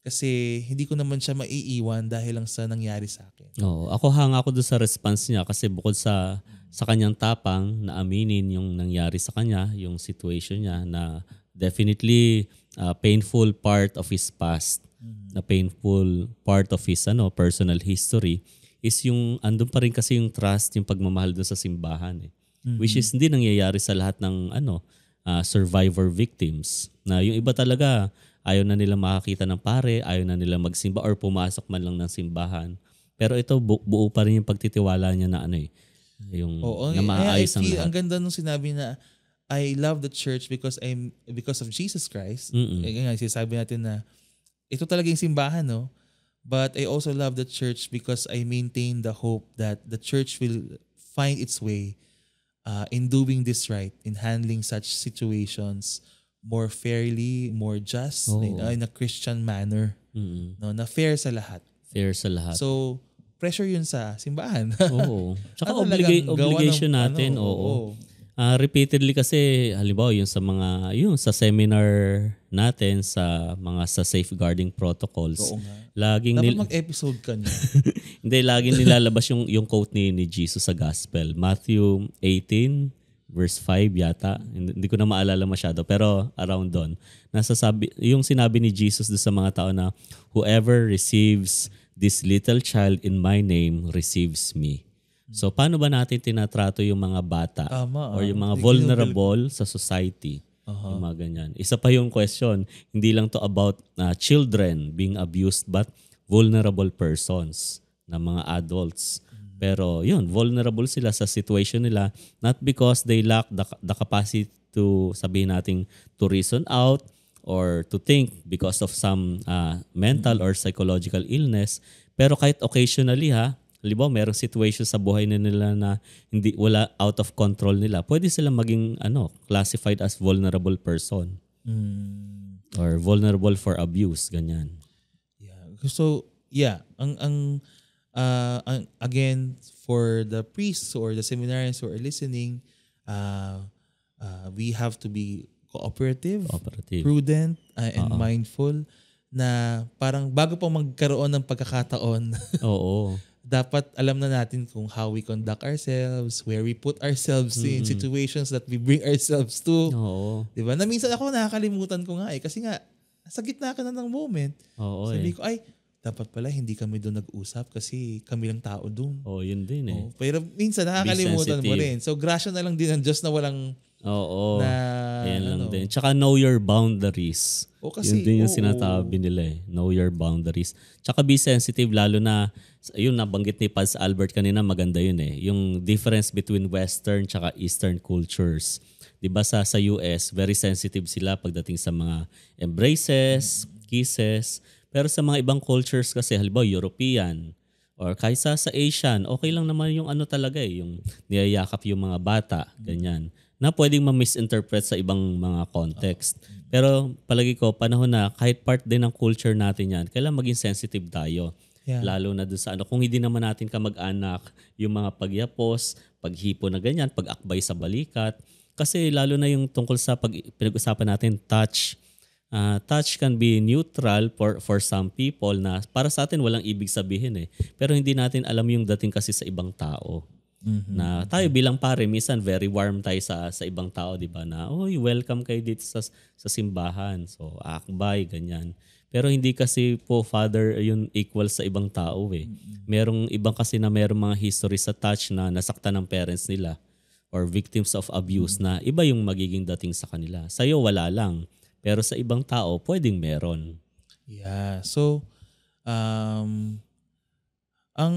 kasi hindi ko naman siya maiiwan dahil lang sa nangyari sa akin. Ako hanga ako doon sa response niya kasi bukod sa kanyang tapang na aminin yung nangyari sa kanya, yung situation niya na definitely painful part of his past, na painful part of his personal history is yung andun pa rin kasi yung trust, yung pagmamahal dun sa simbahan which is hindi nangyayari sa lahat ng survivor victims, na yung iba talaga ayaw na nila makakita ng pare, ayaw na nila magsimba or pumasok man lang ng simbahan, pero ito buo pa rin yung pagtitiwala niya na yung na maayos ang lahat. Ang ganda nung sinabi na I love the church because of Jesus Christ. Sinasabi natin na ito talaga yung simbahan, no? But I also love the church because I maintain the hope that the church will find its way in doing this right, in handling such situations more fairly, more just, in a Christian manner, no, na fair sa lahat. So, pressure yun sa simbahan. Tsaka obligation natin, repeatedly kasi halimbawa yung sa seminar natin sa safeguarding protocols, laging dapat mag-episode ka niya. Hindi, laging nilalabas yung quote ni Jesus sa gospel, Matthew 18 verse 5 yata, hindi ko na maalala masyado, pero around doon yung sinabi ni Jesus sa mga tao na whoever receives this little child in my name receives me. So paano ba natin tinatrato yung mga bata or yung mga vulnerable sa society? Yung mga ganyan. Isa pa yung question, hindi lang to about children being abused but vulnerable persons na mga adults. Pero yun, vulnerable sila sa situation nila not because they lack the capacity to sabihin natin to reason out or to think because of some mental or psychological illness, pero kahit occasionally halimbawa, merong situation sa buhay nila na wala out of control nila, pwede silang maging classified as vulnerable person. Or vulnerable for abuse, ganyan. So, again, for the priests or the seminarians who are listening, we have to be cooperative. Prudent, and mindful na parang bago pa magkaroon ng pagkakataon, Oo. dapat alam na natin kung how we conduct ourselves, where we put ourselves in situations that we bring ourselves to. Oo. Diba? Na minsan ako nakakalimutan ko nga kasi nga, sa gitna ka na ng moment. Oo, sabi ko, dapat pala hindi kami doon nag-usap kasi kami lang tao doon. Yun din eh. Pero minsan nakakalimutan mo rin. So, grasya na lang din ng Diyos na walang Ayan lang din. Tsaka know your boundaries. Kasi, yun din yung sinatabi nila eh. Know your boundaries. Tsaka be sensitive lalo na, yun nabanggit ni Paz Albert kanina, maganda yun eh. Yung difference between Western tsaka Eastern cultures. Diba sa US, very sensitive sila pagdating sa mga embraces, kisses. Pero sa mga ibang cultures kasi, halimbawa European, or kaysa sa Asian, okay lang naman yung talaga eh, yung niyayakap yung mga bata, ganyan. Na pwedeng ma-misinterpret sa ibang mga context. Pero palagi ko, panahon na kahit part din ng culture natin yan, kailangan maging sensitive tayo. Yeah. Lalo na doon sa kung hindi naman natin kamag-anak, yung mga pagyapos, paghipo na ganyan, pag-akbay sa balikat. Kasi lalo na yung tungkol sa pinag-usapan natin, touch. Touch can be neutral for some people na para sa atin walang ibig sabihin eh. Pero hindi natin alam yung dating kasi sa ibang tao. Na tayo bilang pare, minsan very warm tayo sa ibang tao, di ba? Na, welcome kayo dito sa simbahan. So, akbay, ganyan. Pero hindi kasi po, Father, yun equal sa ibang tao eh. Merong ibang kasi na merong mga history sa touch na nasaktan ng parents nila or victims of abuse na iba yung magiging dating sa kanila. Sa'yo, wala lang. Pero sa ibang tao, pwedeng meron. Yeah. So, ang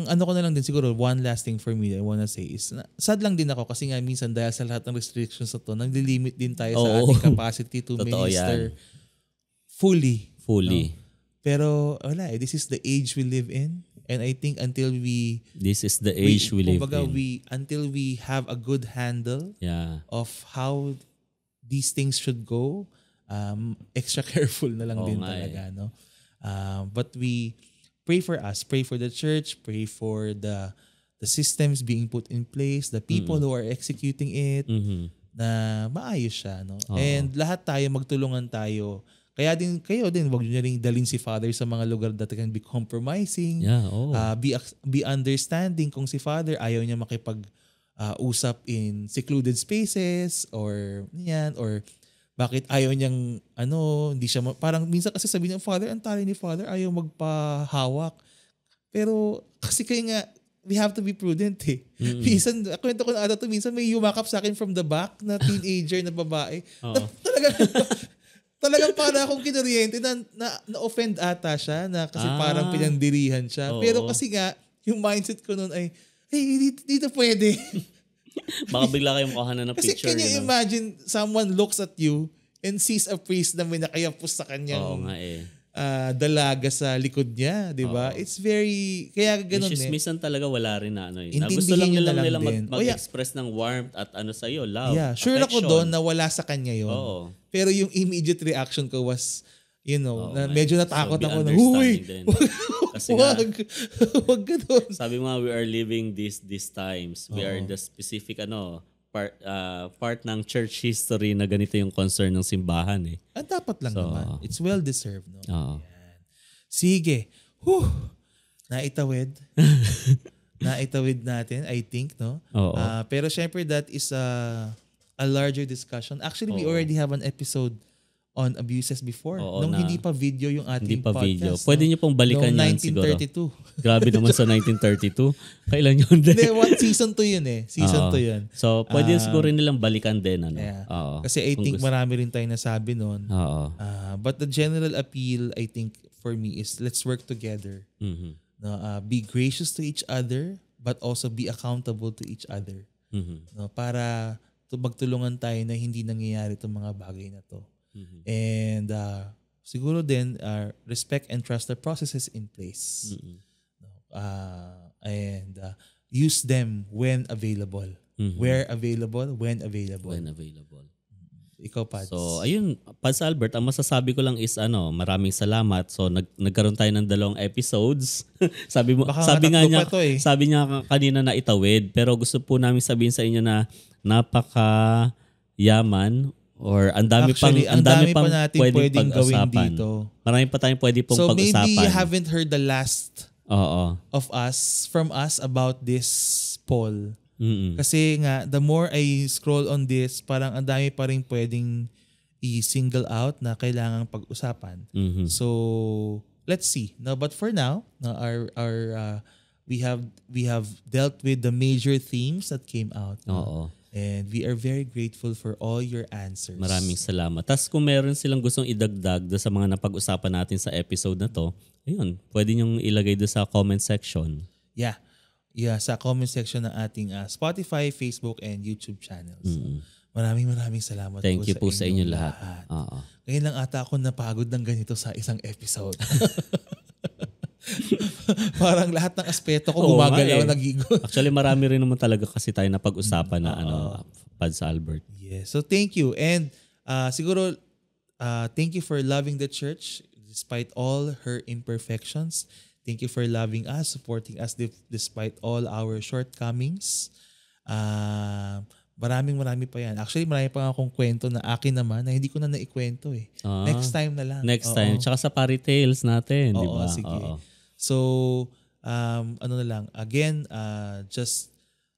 ko na lang din siguro, one last thing for me that I wanna say is, sad lang din ako kasi nga minsan dahil sa lahat ng restrictions na to, naglilimit din tayo sa ating capacity to minister fully. No? Pero wala this is the age we live in. And I think until we until we have a good handle of how these things should go, extra careful na lang din talaga. No? But we pray for us, pray for the church, pray for the systems being put in place, the people who are executing it, na maayos siya. No? And lahat tayo, magtulungan tayo. Kaya din, kayo din, wag nyo rin dalhin si Father sa mga lugar that can be compromising. Be understanding kung si Father ayaw niya makipag-usap in secluded spaces or bakit ayaw niyang hindi siya parang minsan kasi sabi ng Father, ang tali ni Father, ayaw magpahawak. Pero kasi kaya nga we have to be prudent eh. Minsan, kwento ko na minsan may yumakap sa akin from the back na teenager na babae. Talagang para akong kinuryente na-offend ata siya na kasi parang pinandirihan siya. Pero kasi nga, yung mindset ko noon ay, dito pwede. Baka bigla kayong kuhanan ng picture. Kasi can you imagine someone looks at you and sees a priest na may nakayapos sa kanyang dalaga sa likod niya, di ba? It's very, kaya ganun eh. Minsan talaga wala rin na na gusto lang nila mag-express ng warmth at sa'yo, love, sure affection. ako doon na wala sa kanya yun. Pero yung immediate reaction ko was, na medyo natakot ako na, wag ganun. Sabi mo, we are living these times. We are the specific part ng church history na ganito yung concern ng simbahan eh. Dapat lang naman. It's well deserved. No? Sige. Naitawid. Naitawid natin, I think, no? Pero syempre that is a larger discussion. Actually, we already have an episode on abuses before. Nung hindi pa video yung ating podcast. Video. Pwede nyo pong balikan yan 1932. Siguro. Grabe naman sa 1932. Kailan yun din? Season 2 yun eh. Season 2 yun. So, pwede siguro nilang balikan din. Kasi I think marami rin tayo nasabi nun. But the general appeal, I think, for me is let's work together. Be gracious to each other, but also be accountable to each other. Para magtulungan tayo na hindi nangyayari itong mga bagay na to. And siguro din respect and trust the processes in place. And use them when available. Where available, when available. Ikaw, Pads. So, ayun, Pads Albert, ang masasabi ko lang is maraming salamat. So, nagkaroon tayo ng 2 episodes. sabi niya kanina na itawid, pero gusto po namin sabihin sa inyo na napaka yaman Or ang dami pang natin pwedeng gawin dito. Marami pa tayong pwede pong pag-usapan. So maybe you haven't heard the last from us about this poll. Kasi nga, the more I scroll on this, parang ang dami pa rin pwedeng i-single out na kailangang pag-usapan. So let's see. No, but for now, we have dealt with the major themes that came out. And we are very grateful for all your answers. Maraming salamat. Tas kung meron silang gustong idagdag sa mga napag-usapan natin sa episode na to, ayun, pwede nyong ilagay doon sa comment section. Yeah, sa comment section ng ating Spotify, Facebook, and YouTube channels. Maraming salamat. Thank you po sa inyo lahat. Ngayon lang ata ako napagod ng ganito sa isang episode. Parang lahat ng aspeto ko gumagalaw, nagigot. Actually, marami rin naman talaga kasi tayo na pag-usapan na Pads Albert. Yes. So thank you. And siguro, thank you for loving the church despite all her imperfections. Thank you for loving us, supporting us despite all our shortcomings. Marami pa yan. Actually, marami pa akong kwento na akin naman na hindi ko na naikwento eh. Next time na lang. Next time. Tsaka sa Pari Tales natin, di ba? Sige. So, ano na lang. Again, just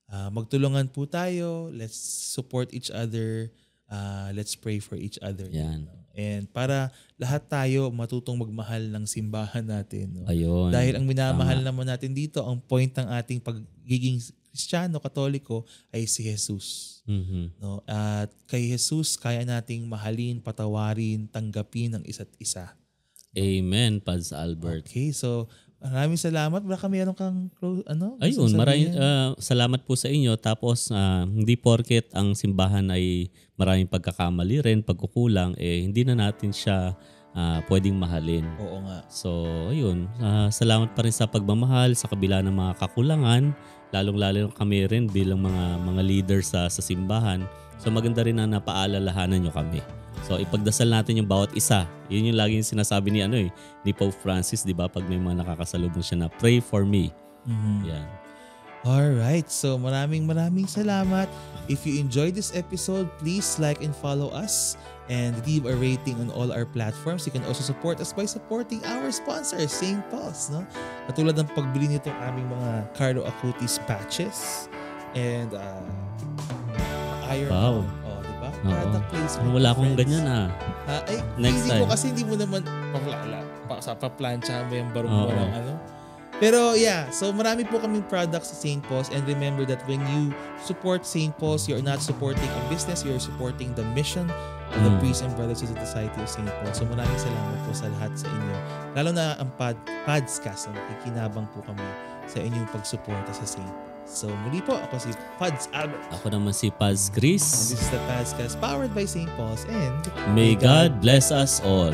magtulungan po tayo. Let's support each other. Let's pray for each other. Yan. And para lahat tayo matutong magmahal ng simbahan natin. No? Ayun. Dahil ang minamahal naman natin dito, ang point ng ating pagiging Kristiyano, Katoliko ay si Jesus. No? At kay Jesus, kaya nating mahalin, patawarin, tanggapin ang isa't isa. Amen, Pads Albert. Okay, so maraming salamat. Baka mayroon kang ayun, maraming salamat po sa inyo. Tapos hindi porket ang simbahan ay maraming pagkakamali rin, pagkukulang, hindi na natin siya pwedeng mahalin. Oo nga. So, ayun. Salamat pa rin sa pagmamahal sa kabila ng mga kakulangan. Lalong-lalo kami rin bilang mga leaders sa simbahan. So, maganda rin na napaalalahanan nyo kami. So, ipagdasal natin yung bawat isa. Yun yung laging sinasabi ni Pope Francis, di ba? Pag may mga nakakasalubong siya na, pray for me. Yan. Alright. So, maraming salamat. If you enjoyed this episode, please like and follow us and leave a rating on all our platforms. You can also support us by supporting our sponsor, St. Paul's. No? Katulad ng pagbili nitong aming mga Carlo Acutis patches and iron. Wow. Diba? Product placement. Wala akong ganyan Next time. Kasi hindi mo naman pa-plancha mo yung barong mo ng ano. Pero yeah, so marami po kaming products sa St. Paul's, and remember that when you support St. Paul's, you're not supporting a business, you're supporting the mission of the priests and brothers of the Society of St. Paul. So maraming salamat po sa lahat sa inyo. Lalo na ang Padscast, nakikinabang po kami sa inyong pagsuporta sa St. Paul. So muli po, ako si Pads Albert. Ako naman si Pads Chris. And this is the Padscast powered by St. Paul's, and may God bless us all.